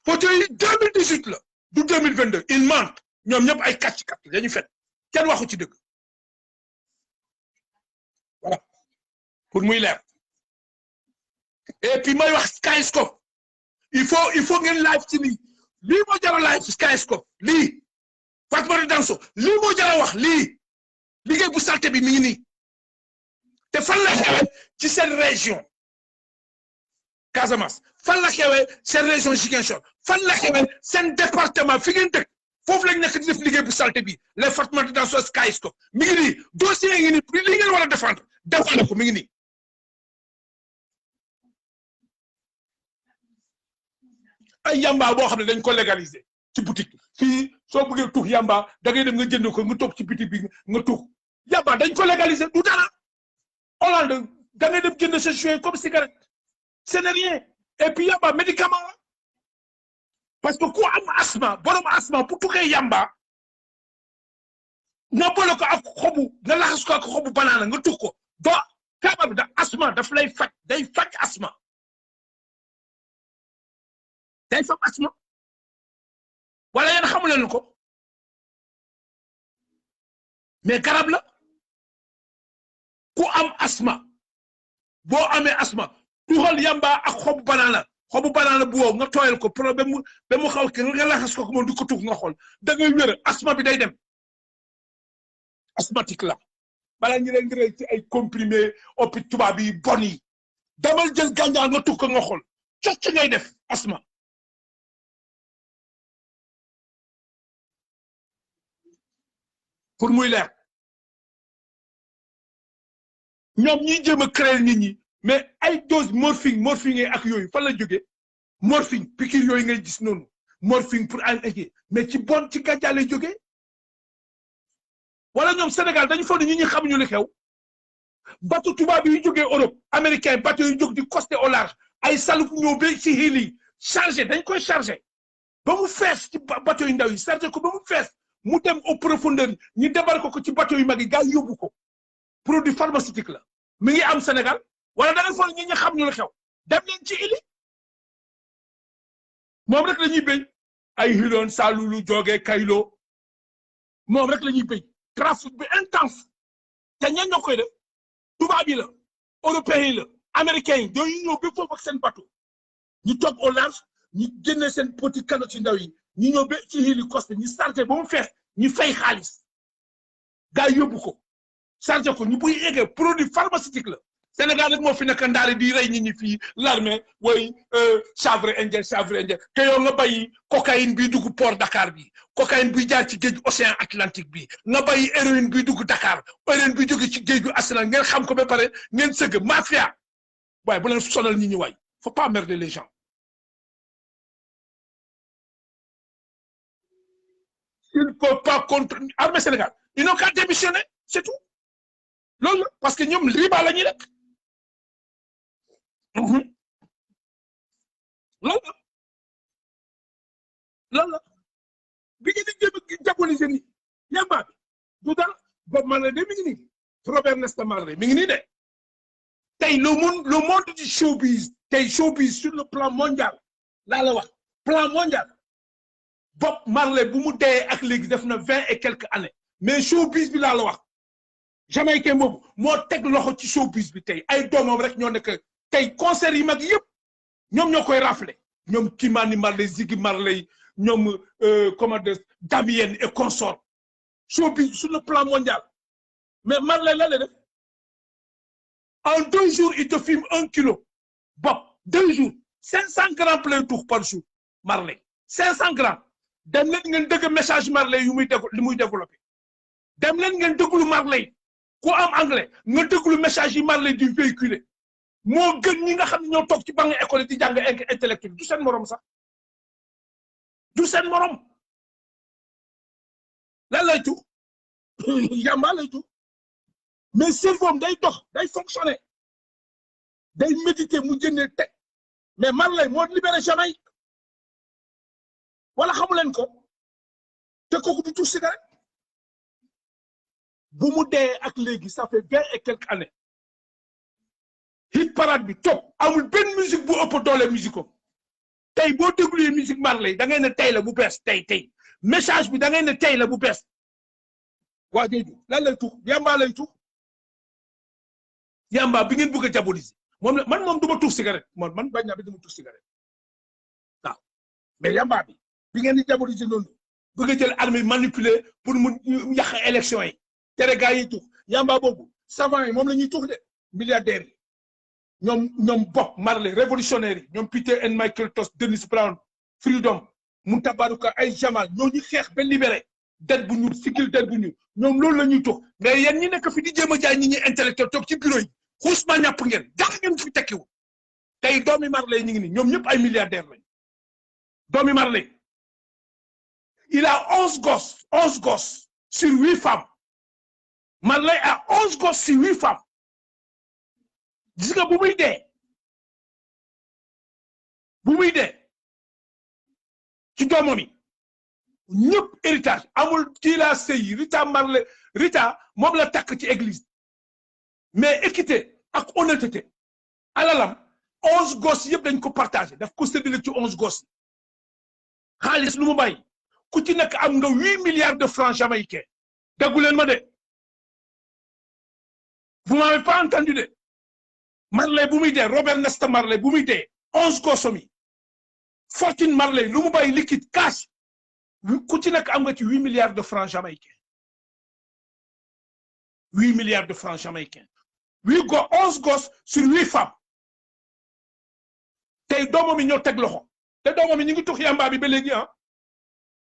Photo 2018 là, du 2022, ils mentent. Ñom ñep ay katch lañu fait. Kenn waxu ci deug. Voilà. Pour muy leer. Et puis may wax Skyscope. Il faut ngeen live ci li. Li mo jara live Skyscope. Li. Fatma Danso, li mo jara wax li. Liggéey bu salté bi mi ngi ni. Te fan la xewé ci seen région Casamance fan la xewé seen région Ziguinchor fan la xewé seen département fi ngeen dëkk foofu lañ nekk di def liggéey bu salté bi les Fatoumatta Danso Skyscope mi ngi nii dossier ngi nii li ngeen war a défendre ko mi ngi nii ay yamba boo xam ne dañ ko légaliser ci boutique fii soo bëggee tux yamba da ngay dem nga jënd ko nga toog ci boutique bi nga tux yamba dañ ko légaliser du dara Hollande, da ngay dem jënd sa joint comme cigarette. Ce n'est rien. Et puis yamba médicament. Parce que ku am asthme, borom asthme pour tuxee yamba. Nga boole ko ak xobu, nga laxas ko ak xobu banana nga tux ko. Do feebar bi da asthme daf lay faj, day faj asthme. Day faj asthme. Wala yéen xamu leen ko. Mais garab la. Ku am asma boo amee asma tuxal yamba ak xobu banana bu wow nga tooyal ko problème ba mu xaw ki nga laxas ko moom du ko tux nga xool da ngay wér asma bi day dem asthmatique la bala ñu leen di rey ci ay comprimé opi tubaab yi bon yi damal jël gàncax nga tux ko nga xool cocc ngay def asma pour muy leer ñoom ñi jéem a créer nit ñi mais ay dose morphine ak yooyu fan la jógee morphine piqûre yooyu ngay gis noonu morphine pour ay mais ci bon ci gàncax lay jógee wala ñoom Sénégal dañu foog ne ñi xamuñu li xew bateau tubaab yi jógee Europe américain bateau yu jóg di costé au large ay saluk ñëw ba ci xiil yi chargé dañ koy chargé ba mu fees ci bateau yu ndaw yi chargé ko ba mu fees mu dem au profondeur ñu débarqué ko ci bateau yu mag yi gars yi yóbbu ko produit pharmaceutique la mi ngi am Sénégal wala da nga foog ñi xam ñu la xew dem leen ci ili moom rek la ñuy béy ay hiloon salulu joge kaylo moom rek la ñuy béy trafic bi intense te ñan ñoo koy def tubaab yi la européens yi la américains yi ñooñu ñëw ba foofu ak seen bateau ñu toog au large ñu génne seen petit canot ci ndaw yi ñu ñëw ba ci hili coste ñu chargé ba mu fees ñu fay xaalis gars yóbbu ko chargé ko ñu buy eggee produit pharmaceutique la Sénégal rek moo fi nekk ndaari di rey nit ñi fii l'armée way chanvre indien te yow nga bàyyi cocaïne bi dugg port Dakar bi cocaïne bi jaar ci géej océan Atlantique bi nga bàyyi héroïne bi dugg Dakar héroïne bi jóge ci géej gu Arsenal ngeen xam ko ba pare ngeen sëgg mafia waaye bu leen sonal nit ñi waay faut pas emmerder les gens. Il ne peut pas contre armée Sénégal ils n'ont qu'à démissionner c'est tout loolu parce que ñoom riba la ñuy rek loolu bi ngeen di jéem a diaboliser nii yamba bi du dara Bob Marley de mi ngi nii Robert Nesta Marley mi ngi nii de tey le monde du showbiz tey showbiz sur le plan mondial laa la wax plan mondial Bob Marley bu mu dee ak léegi def na 20 et quelques années mais showbiz bi laa la wax Jamaïcain boobu moo teg loxo ci showbiz bi tey ay doomam rek ñoo nekk tey concert yi mag yëpp ñoom ñoo koy raflé ñoom Kimani Marley Ziggy Marley ñoom comment dire Damien et consort showbiz sur le plan mondial mais Marley la def en 2 jours il te filme 1 kilo Bob 2 jours 500 grammes plein tour par jour Marley 500 grammes dem leen ngeen dégg message Marley yu muy développé dem leen ngeen déglu Marley ku am anglais nga déglu message yi Marley di véhiculer moo gën ñi nga xam ne ñoo toog ci banc école di jàng intellectuel du seen morom sax du seen morom lan lay tu yamba lay tu mais cerveau day dox day fonctionner day méditer mu jëndee teg mais Marley moo libéré Jamaïque wala xamu leen ko te kooku du tout cigarette bu mu dee ak léegi ça fait 20 et quelques années hit parade bi top amul benn musique bu ëpp doole musique tey boo dégluwee musique Marley da ngay ne tey la bu bees tey message bi da ngay ne tey la bu bees waa jooju lan lay tux yamba lay tux yamba bi ngeen bëgg a diaboliser man du ma tux cigarette man bañ naa bi dama tux cigarette waaw mais yamba bi ngeen di diaboliser noonu bëgg a jël armée manipuler pour mu yàq élection yi tere gaa yi tux yamba boobu savant yi moom la ñuy tux de milliardaires yi ñoom Bob Marley révolutionnaire yi ñoom Peter and Michael Tosh Dennis Brown Freedom Mutabaruka ay Jamal ñoo ñu xeex ba libéré det bu ñuul sikil det bu ñuul ñoom loolu la ñuy tux mais yéen ñi nekk fi di jéem a jaay ñi ñi intellectuel toog ci bureau yi xuusma ñàpp ngeen dara ngeen fi tekkiwu tey doomi Marley ñu ngi ni ñoom ñëpp ay milliardaires lañ doomi Marley il a 11 gosses sur 8 femmes Marley a 11 gosses sur 8 femmes gis nga bu muy dee ci doomam yi ñëpp héritage amul kii laa sëy Rita Marley Rita moom la takk ci église mais équité ak honnêteté alalam 11 gosses yëpp dañ ko partagé daf ko séddale ci 11 gosses xaalis lu mu bàyyi ku ci nekk am nga 8 milliards de francs jamaïcains déggu leen ma de vous m'avez pas entendu de Marley bu muy dee Robert Nesta Marley bu muy dee 11 gosses mi Fortune Marley lu mu bàyyi liquide cash ku ci nekk am nga ci 8 milliards de francs jamaïcains 8 milliards de francs jamaïcains 11 gosses sur 8 femmes tey doomam yi ñoo teg loxo te doomam yi ñu ngi tux yamba bi ba léegi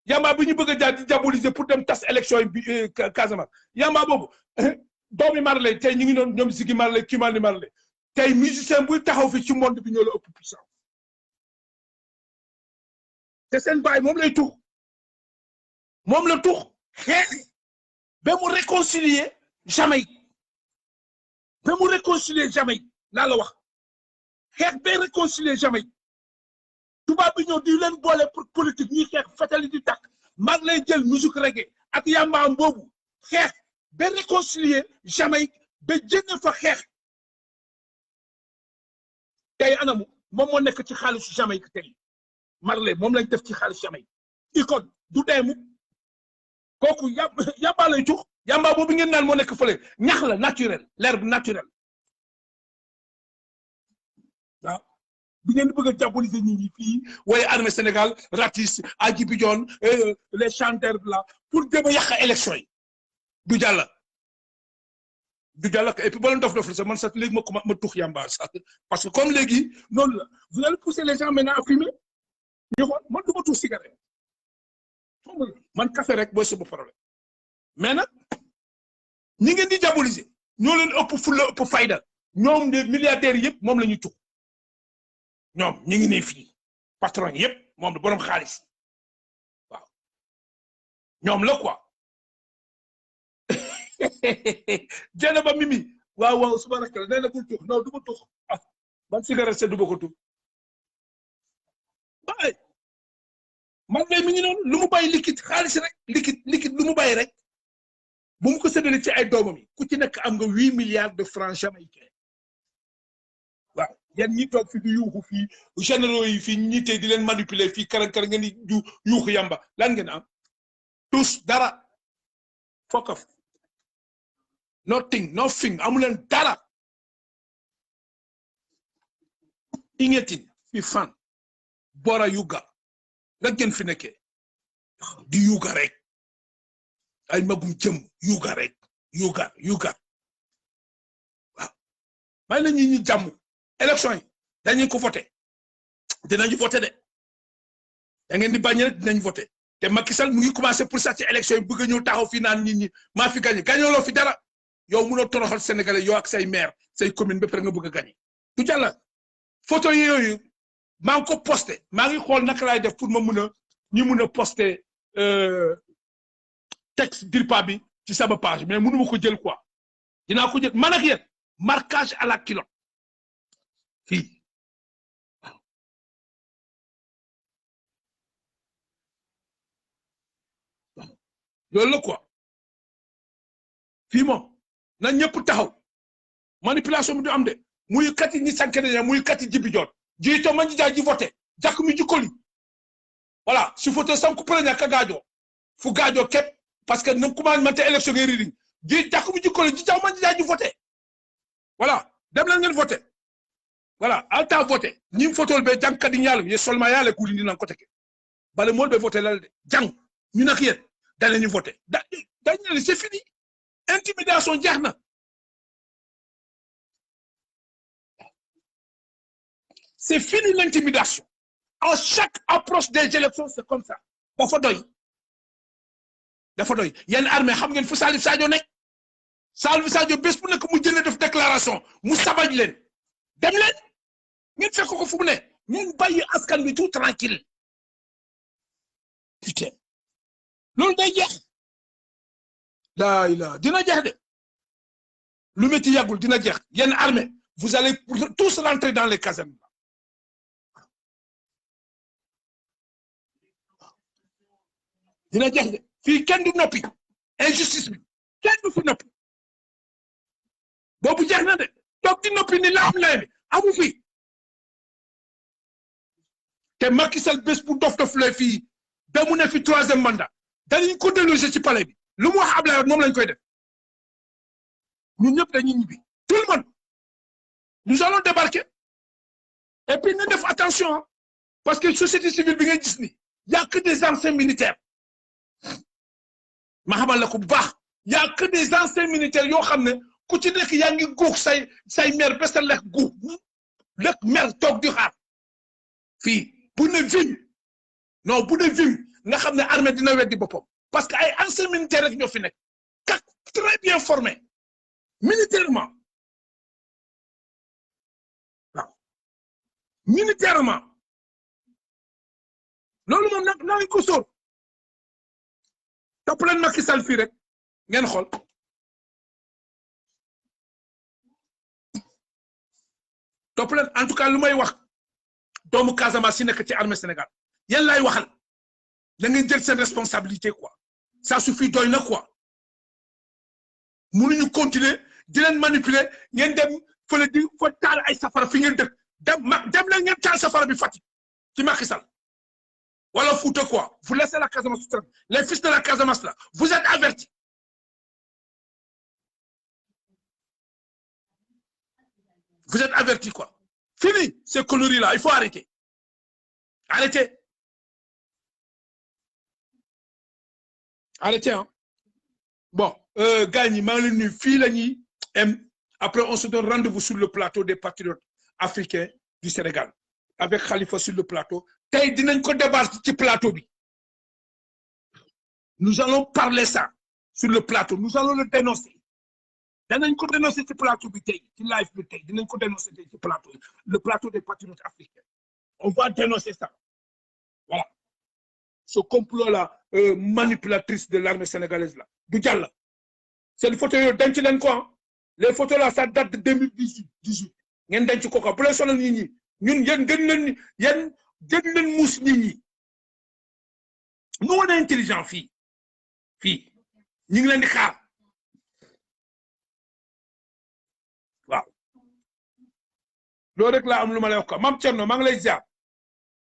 yamba bi ñu bëgg a diaboliser pour dem tas élection yi Casamance yamba boobu doomi Marley tey ñu ngi doon ñoom Ziggy Marley Kimani Marley tey musicien buy taxaw fi ci monde bi ñoo la ëpp puissant te seen baay moom lay tux moom la tux xeex ba mu réconcilier Jamaïque laa la wax xeex ba réconcilier Jamaïque tubaab bi ñëw di leen boole pour politique ñuy xeex fetali di takk Marley jël musique reggae ak yambaam boobu xeex ba réconcilier Jamaïque ba jënd fa xeex tey anamu moom moo nekk ci xaalisu Jamaïque tey Marley moom lañ def ci xaalis Jamaïque icône du deemu kooku yamba lay tux yamba boobu ngeen naan moo nekk fële ñax la naturel l'herbe naturelle waaw bi ngeen bëgg a diaboliser nit ñi fii waaye armée Sénégal ratis Adji Bidione les chanteurs là pour dem a yàq élection yi du jàll du jàll ak et puis ba leen dof sax man sax léegi ma tux yamba sax parce que comme léegi noonu la vous allez pousser les gens maintenant à fumer ñu xool man du ma tux cigarette man café rek booy sama problème mais nag ñi ngeen di diaboliser ñoo leen ëpp fulla ëpp fayda ñoom des milliardaires yëpp moom la ñuy tux ñoom ñu ngi ne fii patron yëpp moom la borom xaalis waaw ñoom la quoi jënd ba mimi waaw suba rek nee na bul tux non du ma tux ah man cigarette c'est du ma ko tux waaye man de mi ngi noonu lu mu bàyyi liquide xaalis rek liquide lu mu bàyyi rek bu mu ko séddale ci ay doomam yi ku ci nekk am nga 8 milliards de francs jamaïcains waaw yéen ñi toog fi di yuuxu fii généraux yi fii ñi tey di leen manipuler fii kar ngeen di yuuxu yamba lan ngeen am tous dara fokaf nothing amu leen dara ingetin fi fan bora yuga nga gën fi nekkee di yuga rek ay magum jëm yuga rek yuga waaw may la ñi jàmm élection yi dañuy ko voté dinañu voté de da ngeen di bañ rek dinañ voté te Macky Sall mu ngi commencé pour ça ci élection yi bëgg ñëw taxaw fi naan nit ñi maa fi gagné gagnoloo fi dara yow mënoo toroxal sénégalais yow ak say maire say commune ba pare nga bëgg a gagné du jàlla photo yooyu maa ngi ko posté maa ngi xool naka laay def pour ma mun a posté texte DIRPA bi ci sama page mais mënu ma ko jël quoi dinaa ko jël man ak yéen marquage à la culotte fii loolu la quoi fii moom na ñëpp taxaw manipulation bi du am de muy kati ñi sankene muy kati jibi jot jiito man ji voté jakk mi jikoli voilà si voté sam ku prenya ka gaajo fu gaajo kep parce que nam kuma man te élection ngay reading ji jakk mi jikoli ji taw man ji voté voilà dem leen ngeen voté voilà alta voté ñi photo be jankat di ñal ye solma yale ku ndi nan ko teke bale mo be voté lal de jang ñu nak yeen dañ ñu voté dañ ne c'est fini intimidation jeex na c'est fini l'intimidation à chaque approche des élections c'est comme ça dafa doy yeen armée xam ngeen fu Salif Sadio nekk Salif Sadio bés bu nekk mu jëne def déclaration mu sabaj leen dem leen ngeen fekk ko fu mu ne ngeen bàyyi askan bi tout tranquille putain loolu day jeex la ilaha dina jeex de lu metti yàggul dina jeex yeen armée vous allez tous rentrer dans les casernes dina jeex de fii kenn du noppi injustice bi kenn du fi noppi boobu jeex na de toog di noppi ni la am lay bi amu fi te Macky Sall bés bu dof lay fii ba mu ne fi 3e mandat dañuy ko déloger ci palais bi lu mu wax Ablaye moom lañ koy def ñun ñëpp dañuy ñibbi tout le monde nous allons débarquer et puis na def attention parce que société civile bi ngay gis ni y a que des anciens militaires ma xamal la ko bu baax y a que des anciens militaires yoo xam ne ku ci nekk yaa ngi guux say mer ba sa lekk guux lekk mer toog di xaar fii bu ne vim non bu ne vim nga xam ne armée dina weddi boppam parce que ay anciens militaires rek ñoo fi nekk très bien formés militairement waaw militairement loolu moom nag naa ko sóor topp leen Macky Sall fii rek ngeen xool topp leen en tout cas lu may wax doomu Casamance si nekk ci armée Sénégal yéen laay waxal da ngeen jël seen responsabilité quoi ça suffit doy na quoi mënuñu continuer di leen manipuler ngeen dem fële di fa taal ay safara fi ngeen dëkk dem leen ngeen taal safara bi Fatick ci Macky Sall wala Fouta quoi vous laissez la Casamance les fils de la Casamance là vous êtes avertis quoi fini ces conneries là il faut arrêter hein bon gars ñi maa ngi leen nuyu fii la ñuy Et après, on se donne rendez-vous sur le plateau des patriotes africains du Sénégal. Avec Khalifa sur le plateau. Tay dinañ ko débattre ci plateau bi. Nous allons parler ça sur le plateau. Nous allons le dénoncer. Dinañ ko dénoncer ci plateau bi tay, ci live bi tay, dinañ ko dénoncer ci plateau. Le plateau des patriotes africains. On va dénoncer ça. Voilà. Ce complot-là, manipulatrice de l'armée sénégalaise là. Du Diallo. C'est une photo de quoi. Les photos là, ça date de 2018. Ngeen denc ko bu leen sonal nit ñi. Ñun yéen gën leen muus nit ñi. Nous on est intelligent fii. Ñu ngi leen di xaar. Waaw. Loolu rek laa am lu ma lay wax quoi. Mame Thierno maa ngi lay ziar.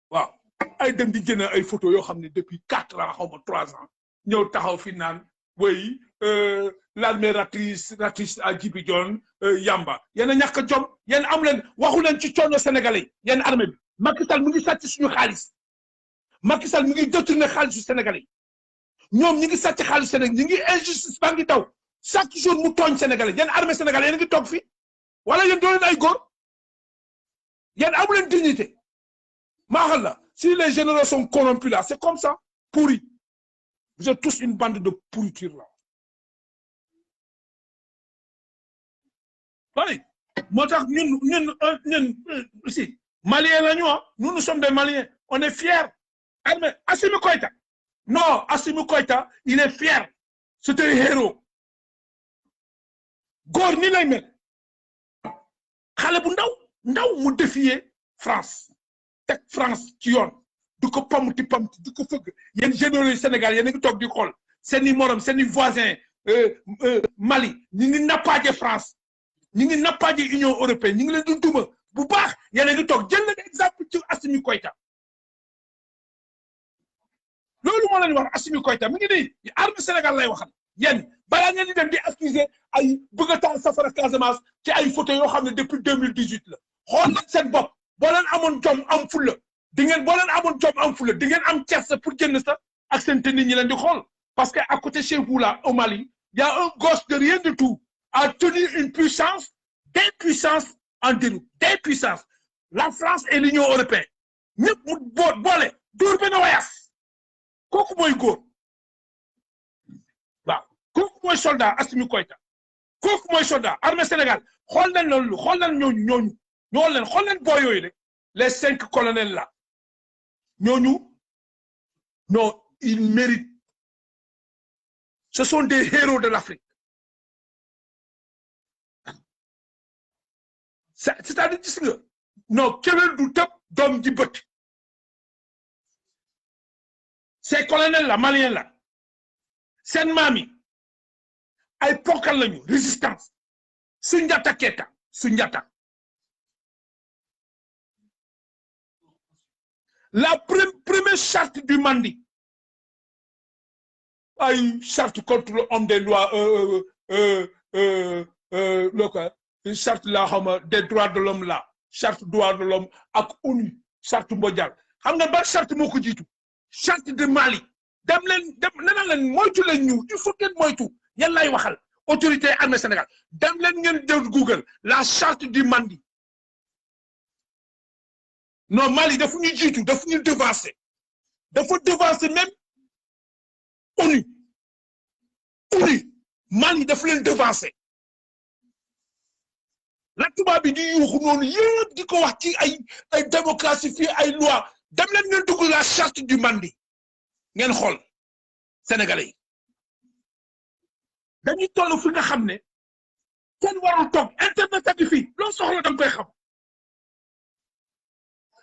Waaw. Ay dem di jënd ay photos yoo xam ne depuis 4 ans xaw ma 3 ans ñëw taxaw fi naan oui l'armée ratisse à Djibi Dione Yamba yéen a ñàkk jom yéen am leen waxu leen ci coono sénégalais yéen armée bi Macky Sall mu ngi sàcc suñu xaalis Macky Sall mu ngi détourné xaalisu sénégalais ñoom ñi ngi sàcc xaalisu sénégalais ñi ngi injustice baa ngi daw chaque jour mu tooñ sénégalais yéen armée sénégalais yéen a ngi toog fi wala yéen doo leen ay góor yéen amu leen dignité maa xam la si les généraux sont corrompus là c'est comme ça pourris vous êtes tous une bande de pourriture là. Oui, moo tax ñun aussi Maliens la ñu nous sommes des Maliens on est fiers. Armée Assimi Koïta non Assimi Koïta il est fier c'est un héros góor ni lay mel xale bu ndaw mu défier France teg France ci yoon du ko pamti du ko fëgg yéen généraux yu Sénégal yéen a ngi toog di xool seeni morom seeni voisin Mali ñi ngi nappaaje France ñi ngi nappaaje Union européenne ñi ngi leen di duma bu baax yéen a ngi toog jël leen exemple ci Assimi Koïta loolu moo leen wax Assimi Koïta mi ngi nii armée Sénégal lay waxal yéen balaa ngeen di dem di accuser ay bëgg a taal safara Casamance ci ay photos yoo xam ne depuis 2018 la xool leen seen bopp boo leen amoon jom am fulla di ngeen boo leen amoon jom am fulla di ngeen am kersa pour génn sa ak seen te nit ñi leen di xool parce que à côté chez vous là au Mali il y a un gosse de rien du tout a tenu une puissance d'impuissance en déroute d'impuissance la France et l'Union européenne ñëpp mu boole dóor benn wayaas kooku mooy góor waaw kooku mooy soldat Assimi Koïta kooku mooy soldat armée Sénégal xool leen loolu xool leen ñooñu xool leen boo yooyu rek les 5 colonels là ñooñu non ils méritent ce sont des héros de l'Afrique c'est-à-dire gis nga non kéwél du tëb doom ji bët ces colonels là maliens là seen maam yi ay ponkal lañu résistance Soundiata Keita Soundiata la première charte du Mandi ay charte contre l'homme des lois charte la xawma des droits de l'homme là charte droits de l'homme ak ONU charte mondiale xam nga ban charte moo ko jiitu charte de Mali dem nena leen moytu leen ñu il faut ngeen moytu yan lay waxal autorité armée Sénégal dem leen ngeen def Google la charte du Mandi non Mali dafa ñu jiitu dafa ñu devancer même ONU Mali dafa leen devancer la tubaab bi di yuuxu noonu yëpp di ko wax ci ay démocratie fii ay loi dem leen ngeen dugg la charte du Mandi ngeen xool sénégalais yi dañuy toll fi nga xam ne kenn warul toog internet ak fii loo soxla da nga koy xam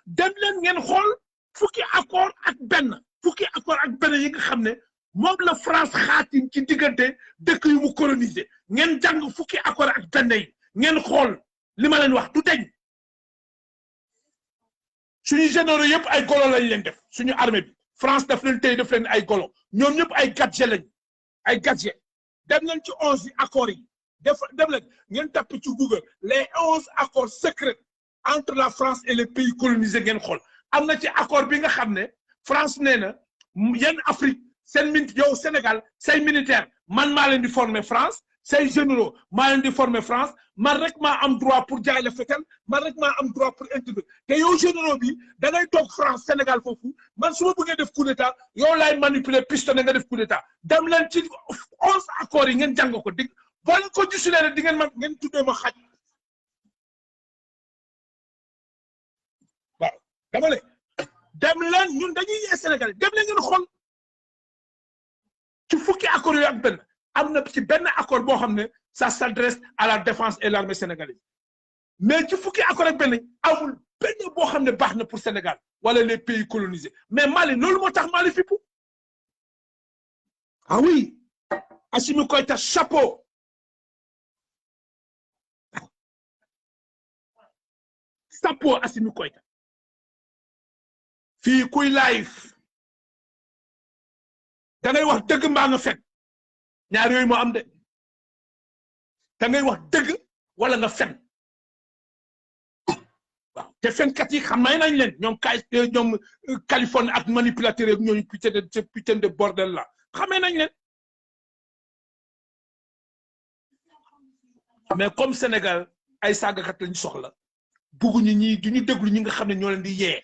dem leen ngeen xool fukki accord ak benn yi nga xam ne moom la France xaatim ci diggante dëkk yu mu colonisé ngeen jàng fukki accord ak benn yi ngeen xool li ma leen wax du deñ suñu généraux yëpp ay golo lañ leen def suñu armée bi France daf leen tey def leen ay golo ñoom ñëpp ay gadget lañ ay gadget dem leen ci 11 accords yi dem leen ngeen tapp ci Google les 11 accords secrets entre la France et les pays colonisés ngeen xool am na ci accord bi nga xam ne France nee na yéen Afrique seen yow Sénégal say militaire man maa leen di former France say généraux maa leen di former France man rek maa am droit pour jaay la fetal man rek maa am droit pour intervenir te yow généraux bi da ngay toog France Sénégal foofu man su ma bëggee def coup d'état yow laay manipuler pistonné nga def coup d'état dem leen ci 11 accords yi ngeen jàng ko dig boo leen ko gisulee rek di ngeen ma ngeen tuddee ma xaj waaw dama ne dem leen ñun dañuy yee Sénégal dem leen ngeen xool ci fukki accords yooyu ak benn am na ci benn accord boo xam ne ça s'adresse à la défense et l'armée sénégalaise mais ci fukki accord ak benn amul benn boo xam ne baax na pour Sénégal wala les pays colonisés mais Mali loolu moo tax Mali fippu ah oui Assimi Goïta chapeau chapeau Assimi Goïta fii kuy live da ngay wax dëgg mbaa nga fen ñaar yooyu moo am de da ngay wax dëgg wala nga fen waaw te fenkat yi xam nañ leen ñoom ñoom Californie ak manipulateur ak ñooñu putain de bordel la xamee nañ leen mais comme Sénégal ay saagakat lañ soxla bugguñu ñi du ñu déglu ñi nga xam ne ñoo leen di yee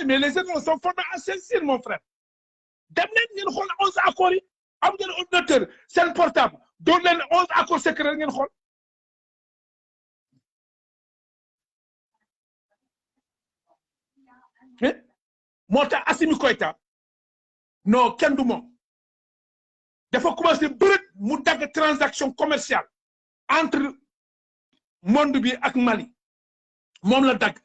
mais les généraux sont formés à Saint-Cyr mon frère dem leen ngeen xool 11 accords yi am ngeen ordinateur seen portable doon leen 11 accords secret ngeen xool moo tax Assimi Goïta non kenn du moom dafa commencé bërët mu dagg transaction commerciale entre monde bi ak Mali moom la dagg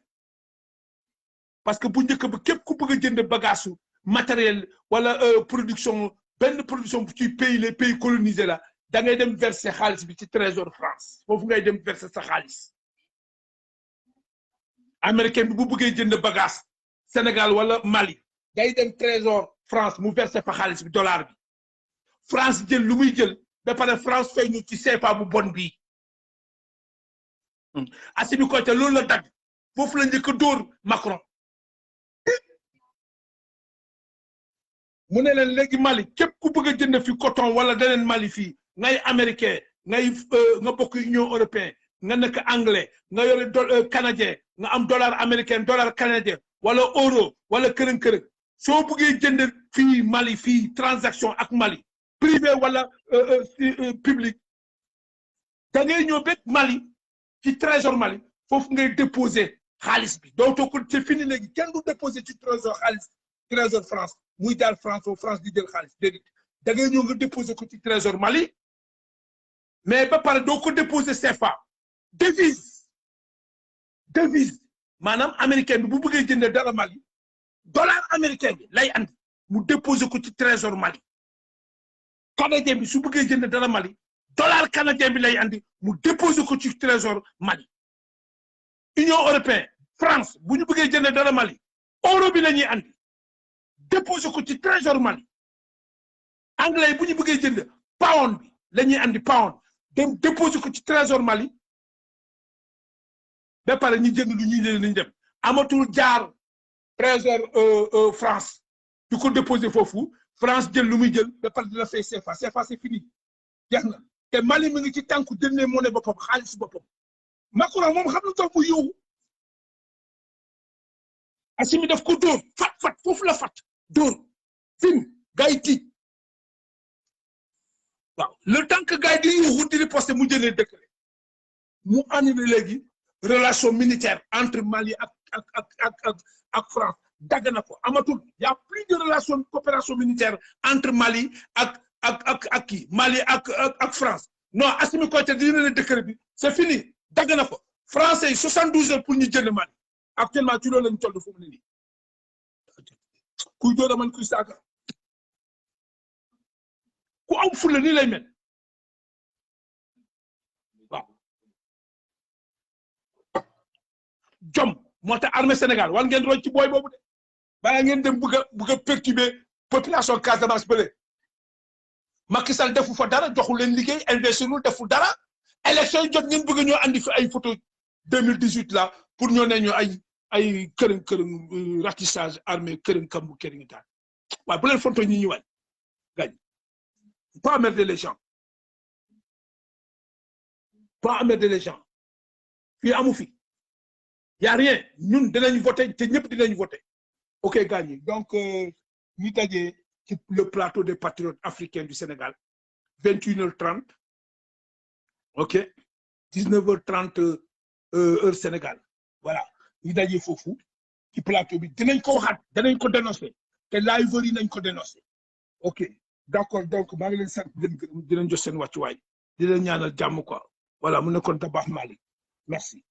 parce que bu njëkk ba képp ku bëgg a jënd bagage matériel wala production benn production ci pays les pays colonisés la da ngay dem verser xaalis bi ci trésor France foofu ngay dem verser sa xaalis américain bi bu bëggee jënd bagage Sénégal wala Mali day dem trésor France mu verser fa xaalis bi dollar bi France jël lu muy jël ba pare France fay ñu ci CFA bu bon bii Assimi Goïta loolu la dagg foofu la njëkk a dóor Macron mu ne leen léegi Mali képp ku bëgg a jënd fi coton wala deneen Mali fii ngay américain ngay nga bokk Union européenne nga nekk anglais nga yore canadien nga am dollar américain dollar canadien wala euro wala kërën-kërën soo bëggee jënd fii Mali fii transaction ak Mali privé wala public da ngay ñëw ba Mali ci trésor Mali foofu ngay déposer xaalis bi dootoo ko c'est fini léegi kenn du déposer ci trésor xaalis trésor France muy daal France o France di jël xaalis déedéet da ngay ñëw nga déposer ko ci trésor Mali mais ba pare doo ko déposer CFA devise maanaam américain bi bu bëggee jënd dara Mali dollar américain bi lay andi mu déposer ko ci trésor Mali canadien bi su bëggee jënd dara Mali dollar canadien bi lay andi mu déposer ko ci trésor Mali Union européenne France bu ñu bëggee jënd dara Mali euro bi la ñuy andi déposer ko ci trésor Mali anglais bu ñu bëggee jënd pound bi la ñuy andi pound dem déposer ko ci trésor Mali ba pare ñu jënd lu ñuy leen dem amatul jaar trésor France du ko déposer foofu France jël lu muy jël ba pare dina fay CFA c'est fini jeex na te Mali mi ngi ci tànku jëndee monnaie boppam xaalis boppam Macron moom xam na tax mu yow Assimi daf ko dóor fat foofu la fat dóor fin gars yi tiit waaw le temps que gars yi di yuuxu di riposter mu jëlee décret mu annulé léegi relation militaire entre Mali ak France dagg na ko amatul y a plus de relation coopération militaire entre Mali ak kii Mali ak France non Assimi Goïta di ne décret bi c'est fini dagg na ko français yi 72 heures pour ñu jënd Mali actuellement ci loolu lañu toll fu mu ne nii kuy doon man kuy saaga ku am fulla nii lay mel waaw jom moo tax armée Sénégal war ngeen roy ci booy boobu de balaa ngeen dem bëgg a perturber population Casamance bële Macky Sall defu fa dara joxu leen liggéey investirul defu dara élection yi jot ngeen bëgg ñoo andi fi ay photo 2018 là pour ñoo ne ñu ay kërën ratissage armée kërën kambu kërën taal waaye bu leen fonto ñi ñu waay gañ pas emmerder les gens pas emmerder les gens fii amu fi y a rien ñun dinañ voter te ñëpp dinañ voter ok gañ donc ñu dajee ci le plateau des patriotes africains du Sénégal 21h30 ok 19h30 heure Sénégal voilà ñu dajee foofu ci plateau bi dinañ ko waxaat dinañ ko dénoncer te liveur yi nañ ko dénoncer ok d'accord donc maa ngi leen sant di leen gërëm di leen jox seen wàccuwaay di leen ñaanal jàmm quoi voilà mu nekkoon Dabakh Malick merci